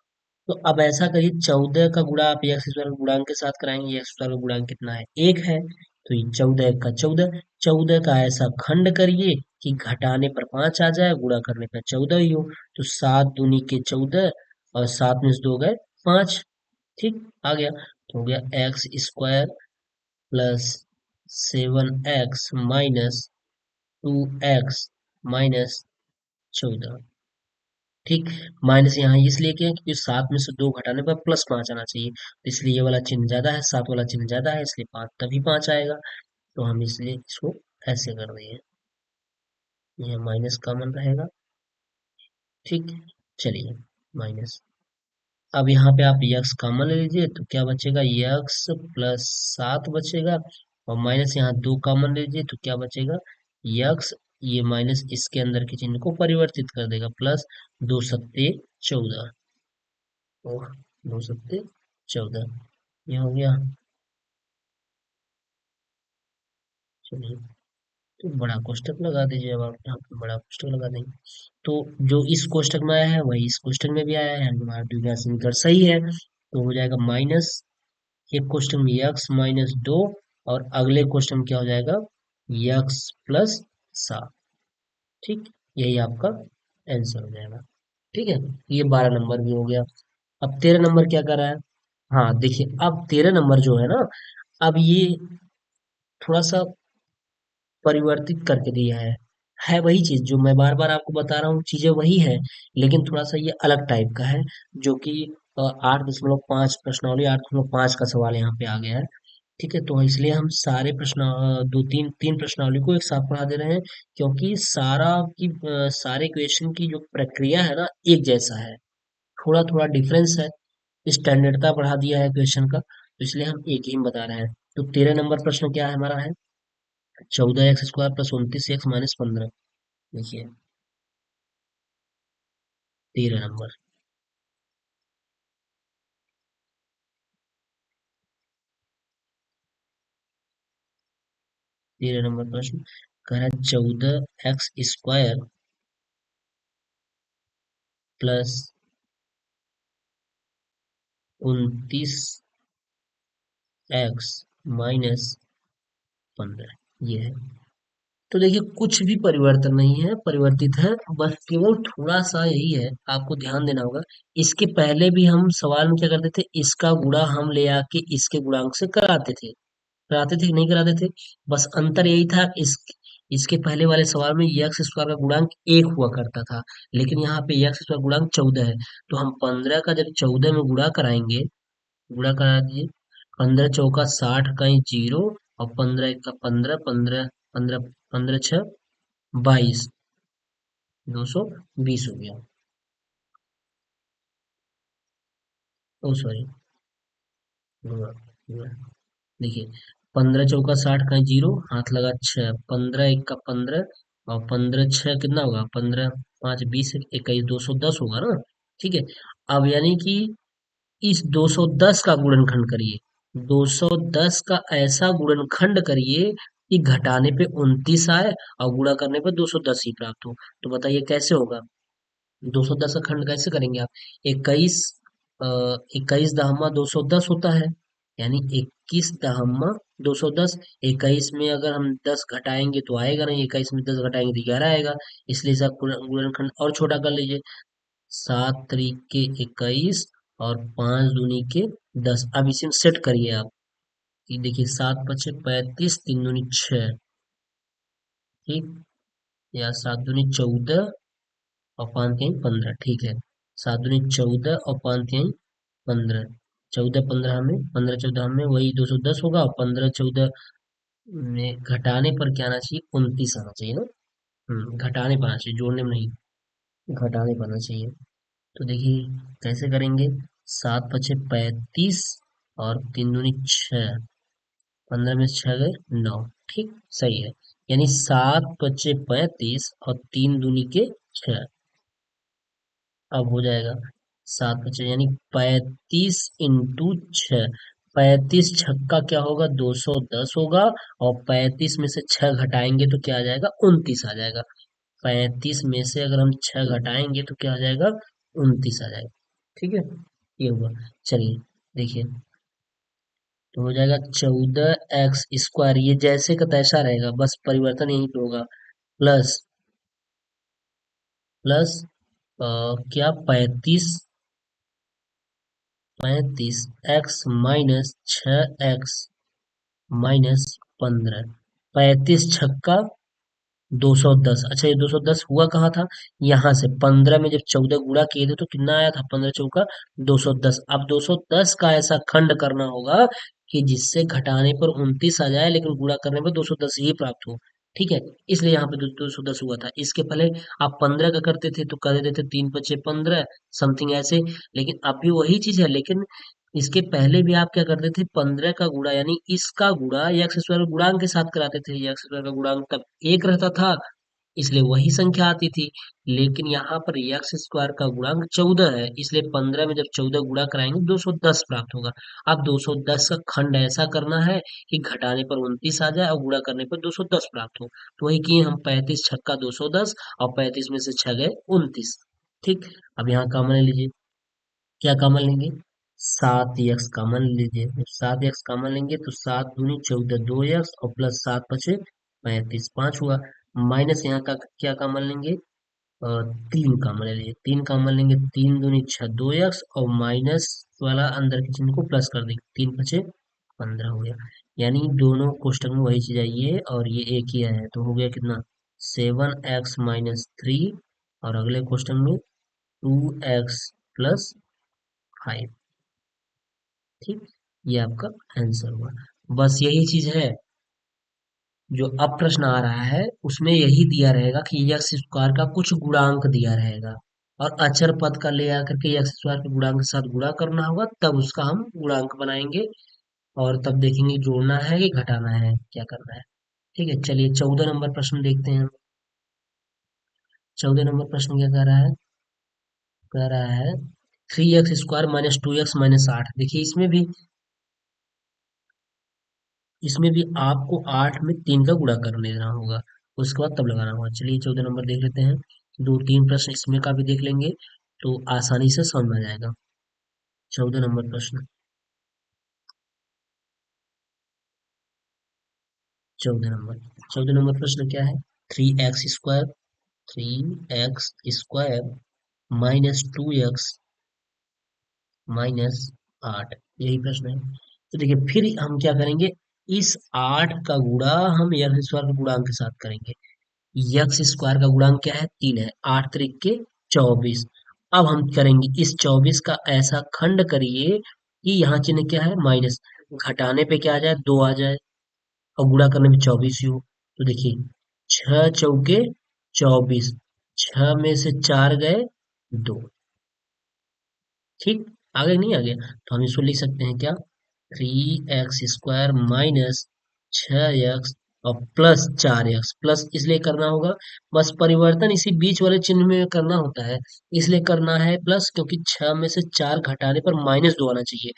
तो अब ऐसा करिए, 14 का गुणा आप x² के गुणांक के साथ कराएंगे, x² का गुणांक कितना है, 1 है। तो ये 14 1 का 14, 14 का ऐसा खंड करिए कि घटाने पर 5 आ जाए, गुणा करने पर 14 ही हो। तो 7 दूनी के 14, और 7 में से 2 गए 5, ठीक, आ गया। तो हो गया x² +7x -2x -14, ठीक। माइनस यहाँ इसलिए किया क्योंकि 7 में से 2 घटाने पर +5 आना चाहिए, तो इसलिए ये वाला चिन्ह ज्यादा है, 7 वाला चिन्ह ज्यादा है, इसलिए 5 तभी 5 आएगा। तो हम इसलिए इसको ऐसे कर दिए, यह माइनस कॉमन रहेगा, ठीक। चलिए, माइनस। अब यहाँ पे आप यक्स कॉमन ले लीजिए, तो क्या बचेगा, यक्स +7 बचेगा, और माइनस यहाँ 2 कॉमन ले लीजिए, तो क्या बचेगा, यक्स। ये माइनस इसके अंदर के चिन्ह को परिवर्तित कर देगा, प्लस 2 × 7 = 14। ओह, 2 × 7 = 14, ये हो गया। चलिए, तो बड़ा कोष्टक लगा दीजिए, अब आप यहाँ पे बड़ा कोष्टक लगा देंगे, तो जो इस कोष्टक में आया है वही इस कोष्टक में भी आया है, हमारा द्विघात समीकरण सही है। तो हो जाएगा माइनस, एक क्वेश्चन में x-2, और अगले क्वेश्चन में क्या हो जाएगा, x +7, ठीक। यही आपका आंसर हो जाएगा, ठीक है। ये 12 नंबर भी हो गया। अब 13 नंबर क्या कर रहा है। हाँ देखिए, अब 13 नंबर जो है ना, अब ये थोड़ा सा परिवर्तित करके दिया है वही चीज जो मैं बार बार आपको बता रहा हूँ, चीजें वही है, लेकिन थोड़ा सा ये अलग टाइप का है, जो कि 8.5 प्रश्नावली 8.5 का सवाल यहाँ पे आ गया है, ठीक है। तो इसलिए हम सारे प्रश्न, दो तीन तीन प्रश्नावली को एक साथ पढ़ा दे रहे हैं, क्योंकि सारे क्वेश्चन की जो प्रक्रिया है ना, एक जैसा है, थोड़ा थोड़ा डिफरेंस है, स्टैंडर्डता बढ़ा दिया है क्वेश्चन का, तो इसलिए हम एक ही में बता रहे हैं। तो 13 नंबर प्रश्न क्या है हमारा, है 14x² +29x -15। देखिए, 13 नंबर, 13 नंबर प्रश्न कह रहा है, 14x² +29x -15, ये है। तो देखिए, कुछ भी परिवर्तन नहीं है, परिवर्तित है, बस केवल थोड़ा सा यही है, आपको ध्यान देना होगा। इसके पहले भी हम सवाल में क्या करते थे, इसका गुणा हम ले आके इसके गुणांक से कराते थे कि नहीं कराते थे। बस अंतर यही था, इसके पहले वाले सवाल में x² का गुणांक 1 हुआ करता था, लेकिन यहाँ पे x² गुणांक 14 है। तो हम 15 का जब 14 में गुणा कराएंगे, गुणा करा दीजिए, 15 चौका 60 का ही 0, और 15 एक का 15, 15 15 15 6 22, 220 हो गया। ओ सॉरी, देखिए, 15 चौका 60 का 0, हाथ लगा 6, 15 एक का 15, और 15 6 कितना होगा, 15 5 20 21 210 होगा ना, ठीक है। अब यानी कि इस 210 का गुणनखंड करिए, 210 का ऐसा गुणनखंड करिए कि घटाने पे 29 आए और गुणा करने पे 210 ही प्राप्त हो। तो बताइए कैसे होगा? 210 का खंड कैसे करेंगे आप? 21, 21 दहम्मा 210 होता है, यानी 21 दहम्मा 210। 21 में अगर हम 10 घटाएंगे तो आएगा नहीं, 21 में 10 घटाएंगे तो 11 आएगा। इसलिए इसका गुणनखंड और छोटा कर लीजिए, 7 त्रिक के 21 और 5 दूनी के 10। अब इसे सेट करिए आप, ये देखिए 7 × 5 = 35, 3 दूनी 6, ठीक, या 7 दूनी 14 और 5 × 3 = 15, ठीक है। 7 दूनी 14 और 5 × 3 = 15, 14 15 में 15 14 में वही 210 होगा, और 15 14 में घटाने पर क्या आना चाहिए? 29 आना चाहिए ना। घटाने पर आना चाहिए, जोड़ने में नहीं, घटाने पर आना चाहिए। तो देखिए कैसे करेंगे, 7 × 5 = 35 और 3 दूनी 6, 15 में से 6 गए 9, ठीक, सही है। यानी 7 × 5 = 35 और 3 दूनी के 6। अब हो जाएगा 7 × 5 यानी 35 × 6। 35 छक्का क्या होगा? 210 होगा, और 35 में से 6 घटाएंगे तो क्या आ जाएगा? 29 आ जाएगा। 35 में से अगर हम 6 घटाएंगे तो क्या आ जाएगा? 29 आ जाएगा, ठीक है। ये हुआ। चलिए देखिए, तो हो जाएगा 14x², ये जैसे का तैसा रहेगा, बस परिवर्तन यहीं पे होगा। प्लस प्लस क्या, 35 35 x - 6x - 15। 35 छक्का 210। अच्छा, ये 210 हुआ कहाँ था? यहाँ से 15 में जब 14 गुणा किए थे तो कितना आया था? 15 × 4 = 210। अब 210 का ऐसा खंड करना होगा कि जिससे घटाने पर 29 आ जाए, लेकिन गुणा करने पर 210 ही प्राप्त हो, ठीक है। इसलिए यहाँ पे 210 हुआ था। इसके पहले आप 15 का करते थे तो कर देते थे 3 × 5 = 15, समथिंग ऐसे। लेकिन अब भी वही चीज है, लेकिन इसके पहले भी आप क्या करते थे? 15 का गुणा यानी इसका गुणा एक्स स्क्वायर गुणांक के साथ कराते थे। एक्स स्क्वायर का गुणांक तब 1 रहता था, इसलिए वही संख्या आती थी। लेकिन यहाँ पर एक्स स्क्वायर का गुणांक 14 है, इसलिए 15 में जब 14 गुणा कराएंगे 210 प्राप्त होगा। अब 210 का खंड ऐसा करना है कि घटाने पर 29 आ जाए और गुणा करने पर 210 प्राप्त हो। तो वही किए हम, 35 छक्का 210 और 35 में से 6 गए 29, ठीक। अब यहाँ कॉमन ले लीजिए, क्या कॉमन लेंगे? 7x कॉमन लीजिए। जब 7x कॉमन लेंगे तो 7 दूनी 14, 2x और प्लस 7 × 5 = 35, 5 हुआ। माइनस यहाँ का क्या कॉमन लेंगे? 3 कॉमन ले लीजिए, 3 कॉमन लेंगे, 3 दूनी 6, 2x और माइनस वाला अंदर के चिन्ह को प्लस कर देंगे, 3 × 5 = 15 हो गया। यानी दोनों कोष्टक में वही चीज आई है और ये एक ही आया है, तो हो गया कितना? 7x - 3, और अगले क्वेश्चन में 2x + 5, ठीक। ये आपका आंसर हुआ। बस यही चीज है, जो अब प्रश्न आ रहा है उसमें यही दिया रहेगा कि एक्स स्क्वायर का कुछ गुणांक दिया रहेगा, और अचर पद का ले आकर के एक्स स्क्वायर के गुणांक के साथ गुणा करना होगा, तब उसका हम गुणांक बनाएंगे। और तब देखेंगे जोड़ना है कि घटाना है, क्या करना है, ठीक है। चलिए 14 नंबर प्रश्न देखते हैं हम। 14 नंबर प्रश्न क्या कह रहा है? कह रहा है 3x² - 2x - 8। देखिए इसमें भी आपको 8 में 3 का गुणा कर लेना होगा, उसके बाद तब लगाना होगा। चलिए 14 नंबर देख लेते हैं, दो तीन प्रश्न इसमें का भी देख लेंगे तो आसानी से समझ में आ जाएगा। 14 नंबर प्रश्न, 14 नंबर प्रश्न क्या है? 3x² 3x² -2x - 8, यही प्रश्न है। तो देखिए फिर हम क्या करेंगे, इस 8 का गुणा हम एक्स स्क्वायर के गुणांक के साथ करेंगे। एक्स स्क्वायर का गुणांक क्या है? 3 है। 8 × 3 = 24। अब हम करेंगे इस 24 का ऐसा खंड करिए कि यहाँ चिन्ह क्या है? माइनस। घटाने पे क्या आ जाए? 2 आ जाए, और गुणा करने में 24 ही हो। तो देखिए 6 × 4 = 24, 6 में से 4 गए 2, ठीक। आगे नहीं आ गया तो हम इसको लिख सकते हैं क्या? 3x² -6x और प्लस 4x, प्लस इसलिए करना होगा, बस परिवर्तन इसी बीच वाले चिन्ह में करना होता है, इसलिए करना है प्लस, क्योंकि 6 में से 4 घटाने पर -2 आना चाहिए।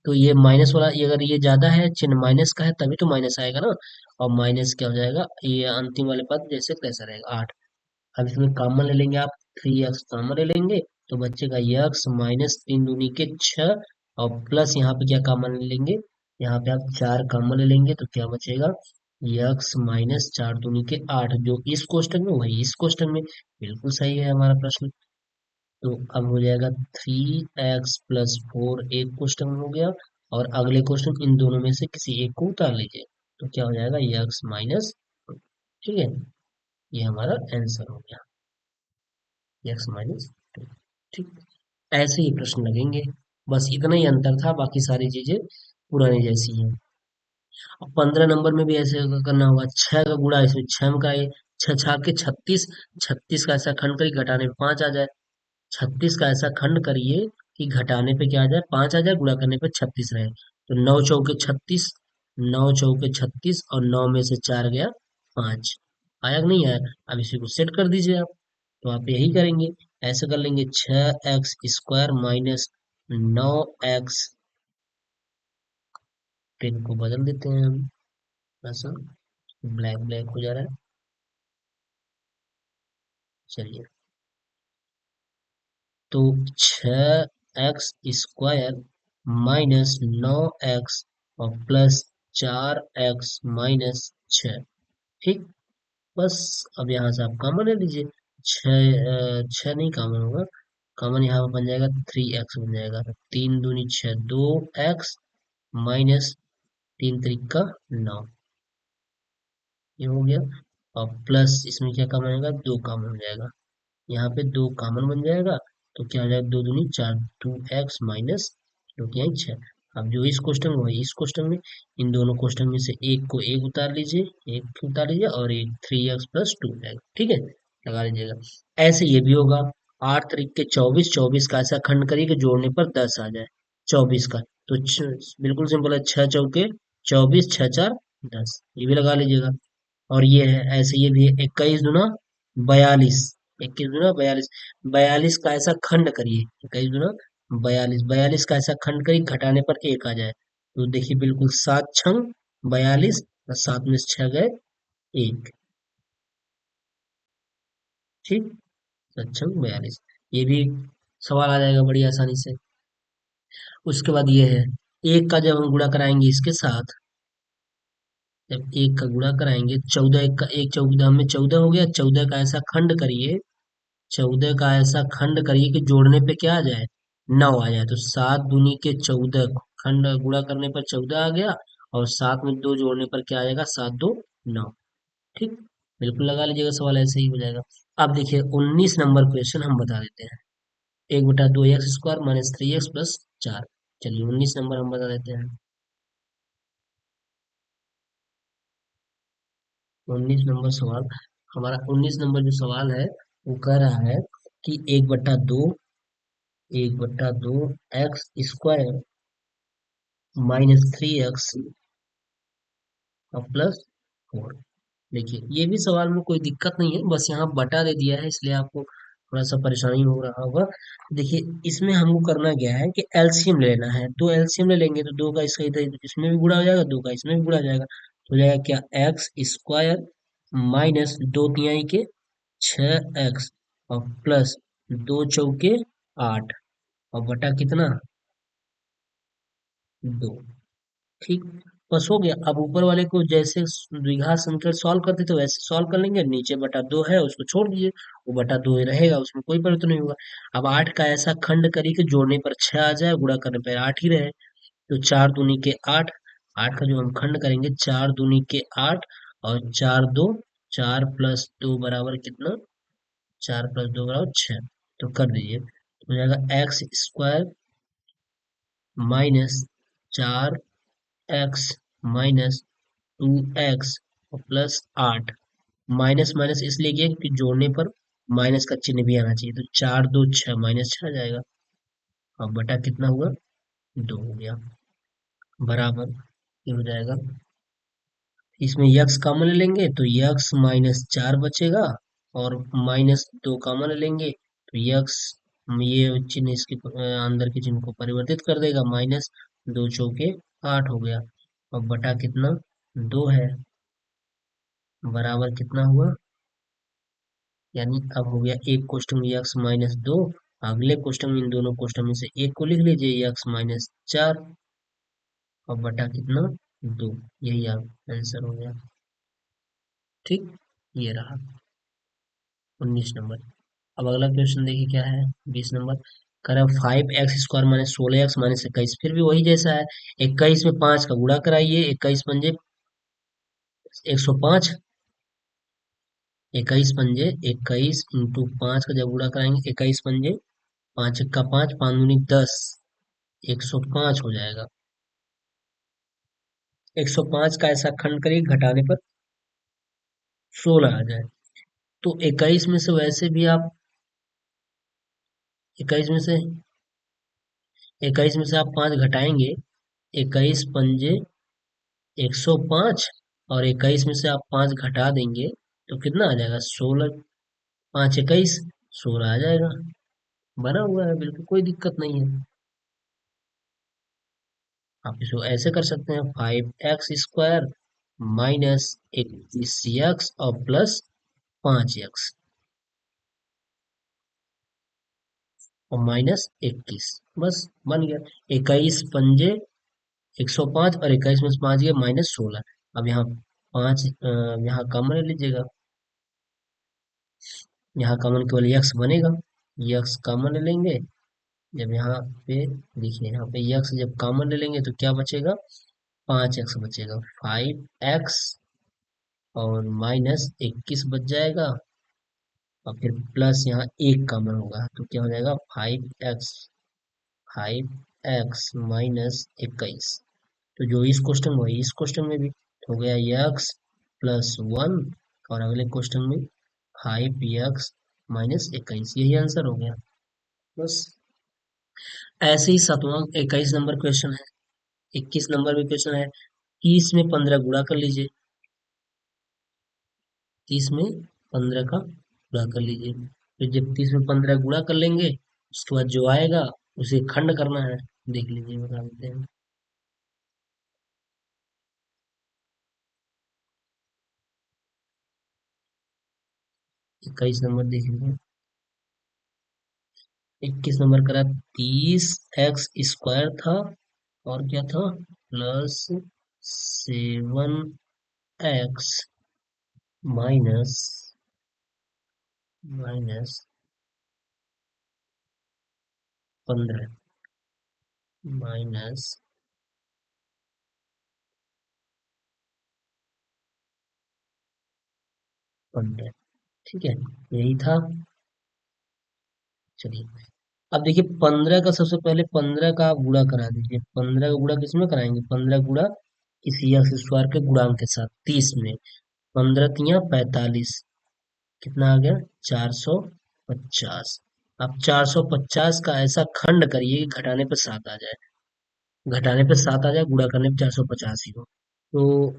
तो ये माइनस वाला, ये अगर ये ज्यादा है, चिन्ह माइनस का है, तभी तो माइनस आएगा ना। और माइनस क्या हो जाएगा, ये अंतिम वाले पद जैसे तैसा रहेगा 8। अब इसमें कॉमन ले लेंगे आप, 3x कॉमन ले लेंगे, तो बचेगा x माइनस 3 दूनी के 6, और प्लस यहाँ पे क्या कॉमन ले लेंगे, यहाँ पे आप 4 कॉमन ले लेंगे, तो क्या बचेगा, x माइनस 4 दूनी के 8, जो इस क्वेश्चन में वही इस क्वेश्चन में। बिल्कुल सही है हमारा प्रश्न। तो अब हो जाएगा 3x+4, एक क्वेश्चन हो गया, और अगले क्वेश्चन इन दोनों में से किसी एक को उतार लीजिए, तो क्या हो जाएगा, x माइनस, ठीक है, ये हमारा आंसर हो गया, x-2। ठीक, ऐसे ही प्रश्न लगेंगे, बस इतना ही अंतर था, बाकी सारी चीजें पुरानी जैसी हैं। अब 15 नंबर में भी ऐसे करना होगा, 6 का गुणा इसमें 6 में कराइए, 6 6 के 36, 36 का ऐसा खंड करिए घटाने पे 5 आ जाए, 36 का ऐसा खंड करिए कि घटाने पे क्या आ जाए, 5 आ जाए, गुणा करने पे 36 रहे, तो 9 चौके 36, 9 चौके 36, और 9 में से 4 गया 5, आया कि नहीं आया। अब इसी को सेट कर दीजिए आप, तो आप यही करेंगे, ऐसे कर लेंगे, 6x² माइनस 9x, पेन को बदल देते हैं हम, ऐसा ब्लैक ब्लैक हो जा रहा है, चलिए, तो 6x² माइनस 9x, और प्लस 4x-6, ठीक। बस अब यहाँ से आप कॉमन ले लीजिए, 6 नहीं कॉमन होगा, कॉमन यहाँ पर बन जाएगा 3x बन जाएगा, तो 3 दूनी 6, 2x माइनस 3 त्रिक का 9, ये हो गया, और प्लस इसमें क्या कॉमन आएगा, 2 कॉमन हो जाएगा, यहाँ पे 2 कॉमन बन जाएगा, तो क्या हो जाएगा, 2 दूनी 4, 2x माइनस 2 तिहाई 6। अब जो इस क्वेश्चन में वही इस क्वेश्चन में, इन दोनों क्वेश्चन में से एक को एक उतार लीजिए, एक उतार लीजिए, और एक 3x+2 जाएगा, ठीक है, लगा लीजिएगा। ऐसे ये भी होगा, 8 त्रिक के 24, 24 का ऐसा खंड करिए कि जोड़ने पर 10 आ जाए, 24 का, तो बिल्कुल सिंपल है, 6 चौके 24, 6 4 10, ये भी लगा लीजिएगा। और ये है ऐसे, ये भी है, 21 दूना 42, 21 दूना 42, 42 का ऐसा खंड करिए, 21 दूना 42, 42 का ऐसा खंड करिए घटाने पर एक आ जाए, तो देखिए बिल्कुल 7 6 42, और 7 में से 6 गए 1, ठीक, 7 6 42, ये भी सवाल आ जाएगा बड़ी आसानी से। उसके बाद ये है, एक का जब हम गुणा कराएंगे इसके साथ, जब एक का गुणा कराएंगे, 14, एक का एक 14 में 14 हो गया, 14 का ऐसा खंड करिए, 14 का ऐसा खंड करिए कि जोड़ने पे क्या आ जाए, 9 आ जाए, तो 7 दूनी के 14, खंड गुणा करने पर 14 आ गया, और 7 में 2 जोड़ने पर क्या आ जाएगा, 7 2 9, ठीक, बिल्कुल लगा लीजिएगा, सवाल ऐसे ही हो जाएगा। अब देखिए 19 नंबर क्वेश्चन हम बता देते हैं, 1/2x² माइनस 3x+4, चलिए 19 नंबर हम बता देते हैं। 19 नंबर सवाल, हमारा 19 नंबर जो सवाल है, वो कह रहा है कि 1/2 x² माइनस 3x और +4। देखिए ये भी सवाल में कोई दिक्कत नहीं है, बस यहाँ बटा दे दिया है, इसलिए आपको थोड़ा सा परेशानी हो रहा होगा। देखिए इसमें हमको करना क्या है कि एलसीएम लेना है, तो एलसीएम ले लेंगे, तो 2 का इसमें भी गुणा हो जाएगा, 2 का इसमें भी गुणा हो जाएगा, तो हो जाएगा क्या, x² माइनस 2 तिहाई के 6x, और प्लस 2 चौके 8, और बटा कितना, 2, ठीक, बस हो गया। अब ऊपर वाले को जैसे द्विघात समीकरण सॉल्व करते थे वैसे सॉल्व कर लेंगे, नीचे बटा 2 है उसको छोड़ दीजिए, वो बटा 2 ही रहेगा, उसमें कोई परिवर्तन नहीं होगा। अब 8 का ऐसा खंड करिए कि जोड़ने पर 6 आ जाए, गुणा करने पर 8 ही रहे, तो 4 दूनी के 8, 8 का जो हम खंड करेंगे, 4 दूनी के 8, और 4 2 4 +2 बराबर कितना, 4 + 2 बराबर 6, तो कर दीजिए, तो हो जाएगा x² minus 4x minus 2x और +8, माइनस माइनस इसलिए किया क्योंकि जोड़ने पर माइनस का चिन्ह भी आना चाहिए, तो 4 2 6 -6 आ जाएगा, अब बटा कितना हुआ, 2 हो गया, बराबर ये हो जाएगा, इसमें यक्स कॉमन ले लेंगे, तो यक्स -4 बचेगा, और -2 कॉमन ले लेंगे, तो यक्स, ये चिन्ह इसके अंदर के चिन्ह को परिवर्तित कर देगा, माइनस दो चौके 8 हो गया, और बटा कितना, 2 है, बराबर कितना हुआ, यानी अब हो गया एक क्वेश्चन में x-2, अगले क्वेश्चन में इन दोनों क्वेश्चन में से एक को लिख लीजिए x-4, और बटा कितना, 2। यही आप आंसर हो गया। ठीक, ये रहा 19 नंबर। अब अगला क्वेश्चन देखिए क्या है, 20 नंबर। कह रहा है 5x² माइनस 16x माइनस 21, फिर भी वही जैसा है। 21 में 5 का गुणा कराइए, 21 पंजे 105, 21 पंजे 21 इंटू 5 का जब गुणा कराएंगे, 21 पंजे 5 1 का 5, 5 दूनी 10, 105 हो जाएगा। 105 का ऐसा खंड करिए घटाने पर 16 आ जाए। तो 21 में से वैसे भी आप 21 में से 21 में से आप 5 घटाएंगे, 21 पंजे 105, और 21 में से आप 5 घटा देंगे तो कितना आ जाएगा, 16, 5 21, 16 आ जाएगा। बना हुआ है, बिल्कुल कोई दिक्कत नहीं है। आप इसको ऐसे कर सकते हैं, 5x² माइनस 21x और प्लस 5x और माइनस 21, बस बन गया। 21 पंजे 105, और 21 में से 5 गया माइनस 16। अब यहाँ 5 यहाँ कॉमन ले लीजिएगा, यहाँ कॉमन केवल x बनेगा, x कॉमन ले लेंगे। जब यहाँ पे देखिए, यहाँ पे x जब कॉमन ले लेंगे तो क्या बचेगा, 5x बचेगा, 5x और माइनस 21 बच जाएगा, और फिर प्लस यहाँ एक कॉमन होगा तो क्या हो जाएगा, 5x माइनस 21। तो जो इस क्वेश्चन में वही इस क्वेश्चन में भी हो गया, x+1, और अगले क्वेश्चन में 5x माइनस 21, यही आंसर हो गया। बस ऐसे ही 21 नंबर क्वेश्चन है, 21 नंबर भी क्वेश्चन है। 30 में 15 गुणा कर लीजिए, 30 में 15 का गुणा कर लीजिए। फिर जब 30 में 15 गुणा कर लेंगे, उसके बाद जो आएगा उसे खंड करना है। देख लीजिए, बता देते हैं। 21 नंबर देख लीजिए। 21 नंबर करा, 30x² था, और क्या था, plus 7x minus minus 15 minus 15। ठीक है, यही था। चलिए, अब देखिए 15 का, सबसे पहले 15 का आप गुणा करा दीजिए। 15 का गुणा किसमें कराएंगे, 15 गुणा इसी x² के गुणांक के साथ 30 में। 15 तिया 45, कितना आ गया, 450। अब 450 का ऐसा खंड करिए कि घटाने पर 7 आ जाए, घटाने पे 7 आ जाए, गुणा करने पे 450 ही हो। तो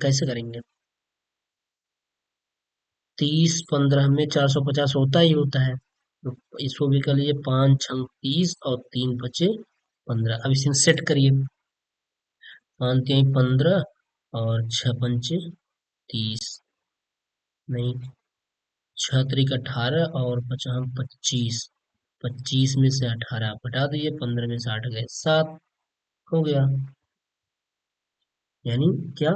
कैसे करेंगे, 30 15 में 450 होता ही होता है, तो इसको भी कर लीजिए, 5 6 30 और 3 बचे 15। अब इसे सेट करिए, 5 3 15 और 6 पंचे 30, नहीं, 6 3 18 और 5 25, 25 में से 18 आप घटा दीजिए, 15 में से 8 गए 7, हो गया। यानी क्या,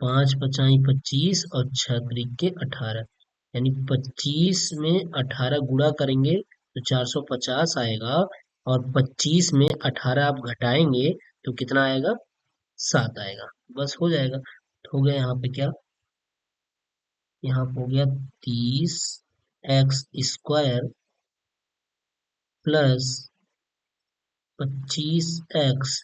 5 5 25 और 6 3 18, यानी 25 में 18 गुणा करेंगे तो 450 आएगा, और 25 में 18 आप घटाएंगे तो कितना आएगा, 7 आएगा। बस हो जाएगा। तो हो गया यहाँ पे क्या, यहाँ पे हो गया 30x² plus 25x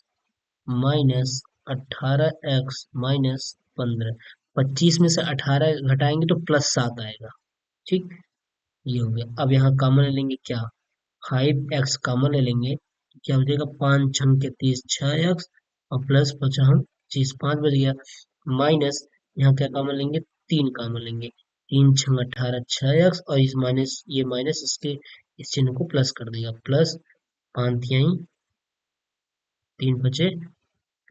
minus 18x minus 15। 25 में से 18 घटाएंगे तो +7 आएगा। ठीक, ये हो गया। अब यहाँ कॉमन ले लेंगे क्या, 5x कॉमन ले लेंगे तो क्या हो जाएगा, 5 छंग के 30, 6x और प्लस 25, 5 बच गया, माइनस यहाँ क्या कॉमन लेंगे, 3 कॉमन लेंगे, 3 छंग 18, 6x, और इस माइनस, ये माइनस इसके इस चिन्ह को प्लस कर देगा, प्लस 5 तिहाई तीन पचे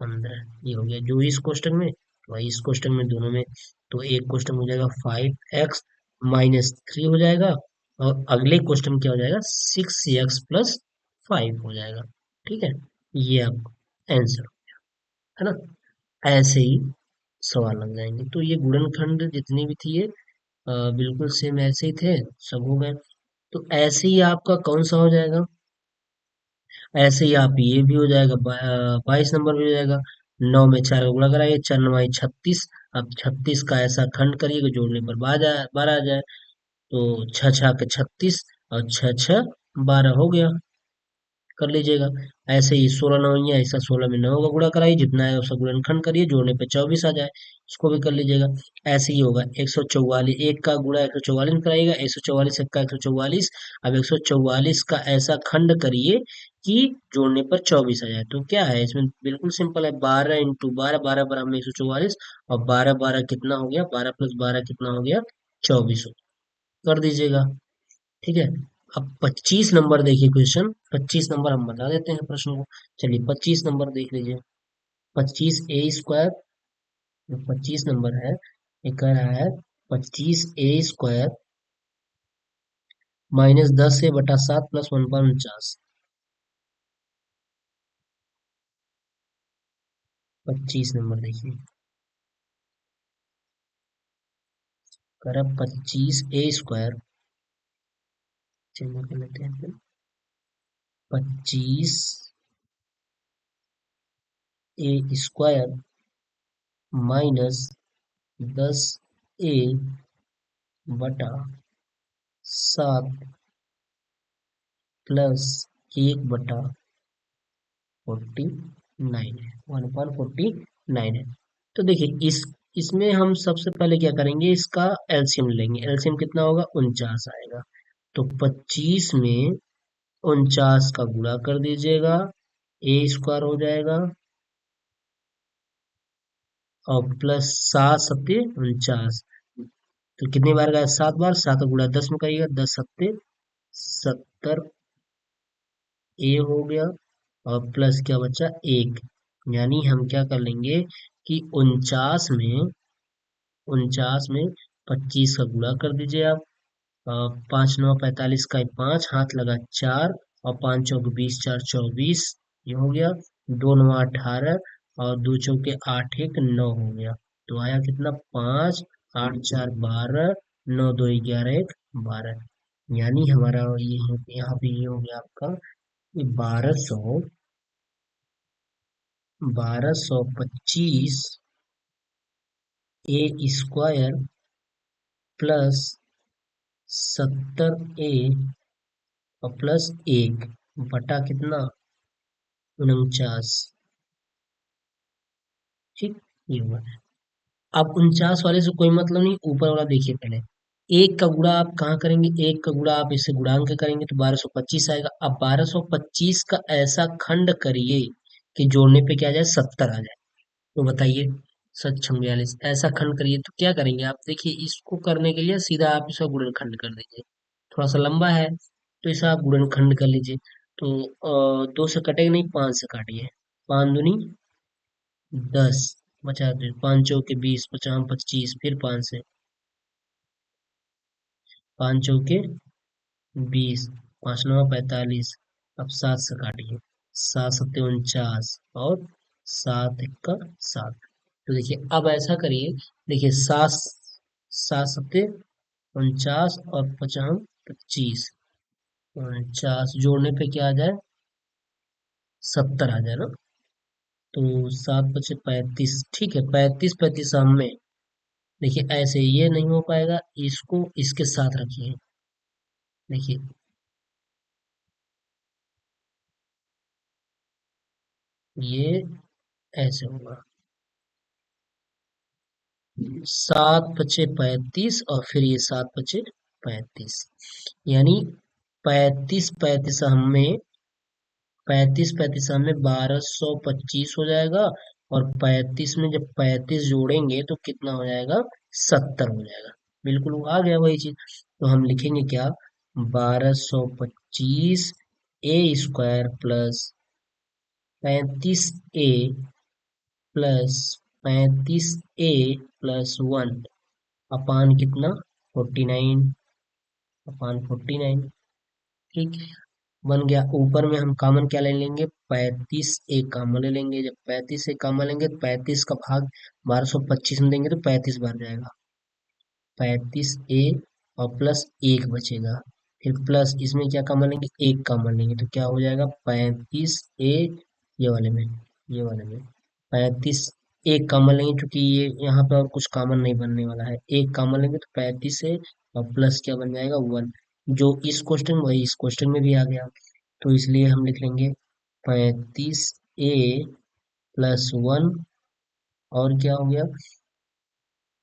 15, ये हो गया जो इस क्वेश्चन में, वही इस क्वेश्चन में, दोनों में। तो एक क्वेश्चन हो जाएगा 5x-3 हो जाएगा, और अगले क्वेश्चन क्या हो जाएगा 6x+5 हो जाएगा। ठीक है, ये आपका आंसर है ना। ऐसे ही सवाल लग जाएंगे। तो ये गुणनखंड जितने भी थे, बिल्कुल सेम ऐसे ही थे, सब हो गए। तो ऐसे ही आपका कौन सा हो जाएगा, ऐसे ही आप ये भी हो जाएगा, 22 नंबर भी हो जाएगा। 9 में 4 का गुणा कराइए, 4 9 36। अब 36 का ऐसा खंड करिएगा जोड़ने पर 12 आ जाए। तो 6 6 के 36, और 6 6 12 हो गया, कर लीजिएगा। ऐसे ही 16 9 ऐसा 16 में 9 का गुणा कराइए, जितना है उसका गुणनखंड करिए, जोड़ने पे 24 आ जाए, इसको भी कर लीजिएगा। ऐसे ही होगा 144, एक का गुणा 144 में कराइएगा, 144 एक का 144। अब 144 का ऐसा खंड करिए कि जोड़ने पर 24 आ जाए। तो क्या है इसमें, बिल्कुल सिंपल है, 12 × 12, 12 बराबर में 144, और 12 12 कितना हो गया, 12 + 12 कितना हो गया, 24 कर दीजिएगा। ठीक है, अब 25 नंबर देखिए क्वेश्चन, 25 नंबर हम बता देते हैं प्रश्न को। चलिए 25 नंबर देख लीजिए। 25a², जो 25 नंबर है, ये कह रहा है 25a² -10a/7 + 1/49। 25 नंबर देखिए, कह रहा 25a², चलिए कर लेते हैं फिर, 25a² -10a/7 +1/49 है, 1/49 है। तो देखिए इसमें हम सबसे पहले क्या करेंगे, इसका एलसीएम लेंगे। एलसीएम कितना होगा, 49 आएगा। तो 25 में 49 का गुणा कर दीजिएगा, a² हो जाएगा, और प्लस 7 × 7 = 49। तो कितनी बार का, 7 बार, 7 गुणा 10 में करिएगा, 10 × 7 = 70 ए हो गया, और प्लस क्या बचा, 1। यानी हम क्या कर लेंगे कि 49 में 25 का गुणा कर दीजिए आप। 5 9 45 का 5 हाथ लगा 4, और 5 चौक 20, 4 24, ये हो गया। 2 9 18, और 2 चौके 8 1 9 हो गया। तो आया कितना, 5 8 4 12, 9 2 11 1 12। यानी हमारा ये यहाँ पे ये हो गया आपका, ये 1225 a² +70 a, और प्लस 1 बटा कितना, 49। ठीक, ये हुआ। अब 49 वाले से कोई मतलब नहीं, ऊपर वाला देखिए पहले। एक का गुणा आप कहाँ करेंगे, एक का गुणा आप इससे गुणांक करेंगे तो 1225 आएगा। अब 1225 का ऐसा खंड करिए कि जोड़ने पे क्या आ जाए, 70 आ जाए। तो बताइए, 7×46 ऐसा खंड करिए, तो क्या करेंगे आप, देखिए इसको करने के लिए सीधा आप इसका गुणनखंड कर दीजिए। थोड़ा सा लंबा है, तो इसे आप गुणनखंड कर लीजिए। तो 2 से कटेगा नहीं, 5 से काटिए। 5 दूनी 10, बचा दो 5 चौके 20, 50 25, फिर 5 से, 5 चौके 20, 5 9 45। अब 7 से काटिए, 7 7 49, और 7 1 का 7। तो देखिए अब ऐसा करिए, देखिए 7 7 7 49, और 50 25, 49 जोड़ने पे क्या आ जाए, 70 आ जाए ना। तो 7 × 5 = 35, ठीक है, 35 35 में, देखिए ऐसे ये नहीं हो पाएगा, इसको इसके साथ रखिए। देखिए ये ऐसे होगा, 7 × 5 = 35, और फिर ये 7 × 5 = 35। यानी 35 35 में, 1225 हो जाएगा। और 35 में जब 35 जोड़ेंगे तो कितना हो जाएगा, 70 हो जाएगा। बिल्कुल वो आ गया वही चीज। तो हम लिखेंगे क्या, 1225 a² 35a plus 35a plus 1 अपान कितना, 49, अपान 49। ठीक, बन गया। ऊपर में हम कॉमन क्या ले लेंगे, 35 कॉमन ले लेंगे। जब 35 कॉमन लेंगे तो 35 का भाग 1225 में देंगे तो 35 बन जाएगा। 35a और प्लस 1 बचेगा। फिर प्लस इसमें क्या कॉमन लेंगे, 1 कॉमन लेंगे तो क्या हो जाएगा, 35a, ये वाले में 35 1 कॉमन लेंगे क्योंकि ये यहाँ पे और कुछ कॉमन नहीं बनने वाला है। 1 कॉमन लेंगे तो 35 है और प्लस क्या बन जाएगा, 1। जो इस क्वेश्चन वही इस क्वेश्चन में भी आ गया, तो इसलिए हम लिख लेंगे 35a प्लस 1। और क्या हो गया,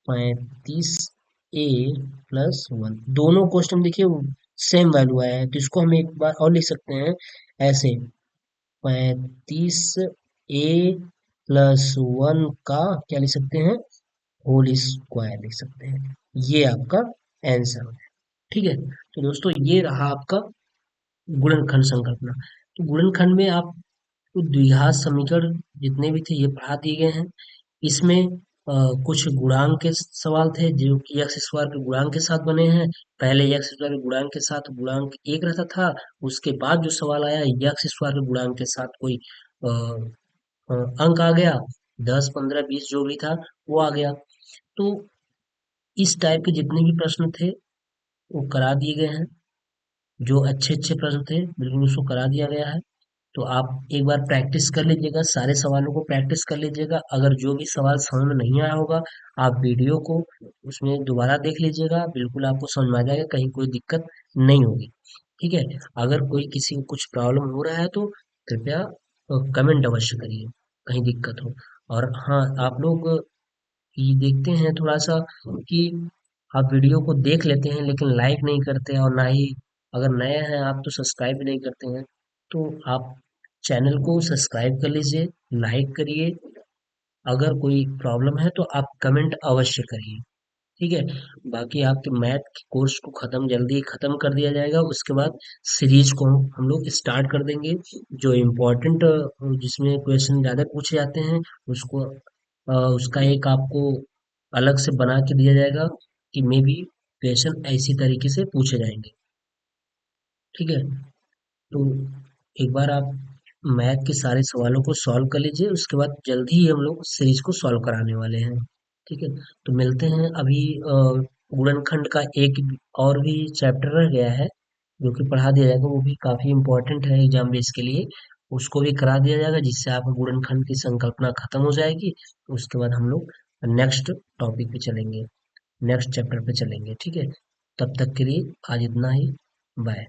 35a प्लस 1। दोनों क्वेश्चन देखिए सेम वैल्यू आया है, तो इसको हम एक बार और लिख सकते हैं ऐसे, 35a प्लस 1 का क्या लिख सकते हैं, होल स्क्वायर लिख सकते हैं। ये आपका आंसर है। ठीक है, तो दोस्तों ये रहा आपका गुणनखंड संकल्पना। तो गुणनखंड में आप तो द्विघात समीकरण जितने भी थे ये पढ़ा दिए गए हैं। इसमें कुछ गुणांक के सवाल थे जो कि एक्स स्क्वायर के गुणांक के साथ बने हैं। पहले एक्स स्क्वायर के गुणांक के साथ गुणांक 1 रहता था, उसके बाद जो सवाल आया एक्स स्क्वायर के गुणांक के साथ कोई अ, अंक आ गया, 10 15 20 जो भी था वो आ गया। तो इस टाइप के जितने भी प्रश्न थे वो करा दिए गए हैं। जो अच्छे अच्छे प्रश्न थे बिल्कुल उसको करा दिया गया है। तो आप एक बार प्रैक्टिस कर लीजिएगा, सारे सवालों को प्रैक्टिस कर लीजिएगा। अगर जो भी सवाल समझ में नहीं आया होगा, आप वीडियो को उसमें दोबारा देख लीजिएगा, बिल्कुल आपको समझ में आ जाएगा, कहीं कोई दिक्कत नहीं होगी। ठीक है, अगर कोई किसी को कुछ प्रॉब्लम हो रहा है तो कृपया कमेंट अवश्य करिए, कहीं दिक्कत हो। और हाँ, आप लोग ये देखते हैं थोड़ा सा कि आप वीडियो को देख लेते हैं लेकिन लाइक नहीं करते हैं, और ना ही अगर नए हैं आप तो सब्सक्राइब भी नहीं करते हैं। तो आप चैनल को सब्सक्राइब कर लीजिए, लाइक करिए। अगर कोई प्रॉब्लम है तो आप कमेंट अवश्य करिए। ठीक है, बाकी आपके मैथ के कोर्स को खत्म जल्दी खत्म कर दिया जाएगा। उसके बाद सीरीज को हम लोग स्टार्ट कर देंगे। जो इम्पोर्टेंट जिसमें क्वेश्चन ज़्यादा पूछे जाते हैं उसको उसका एक आपको अलग से बना के दिया जाएगा कि मे बी क्वेश्चन ऐसी तरीके से पूछे जाएंगे। ठीक है, तो एक बार आप मैथ के सारे सवालों को सॉल्व कर लीजिए, उसके बाद जल्दी ही हम लोग सीरीज को सॉल्व कराने वाले हैं। ठीक है, तो मिलते हैं अभी। गुणनखंड का एक और भी चैप्टर रह गया है जो कि पढ़ा दिया जाएगा, वो भी काफी इम्पोर्टेंट है एग्जाम बेस के लिए। उसको भी करा दिया जाएगा जिससे आपका गुणनखंड की संकल्पना खत्म हो जाएगी। उसके बाद हम लोग नेक्स्ट टॉपिक पे चलेंगे, नेक्स्ट चैप्टर पे चलेंगे। ठीक है, तब तक के लिए आज इतना ही। बाय।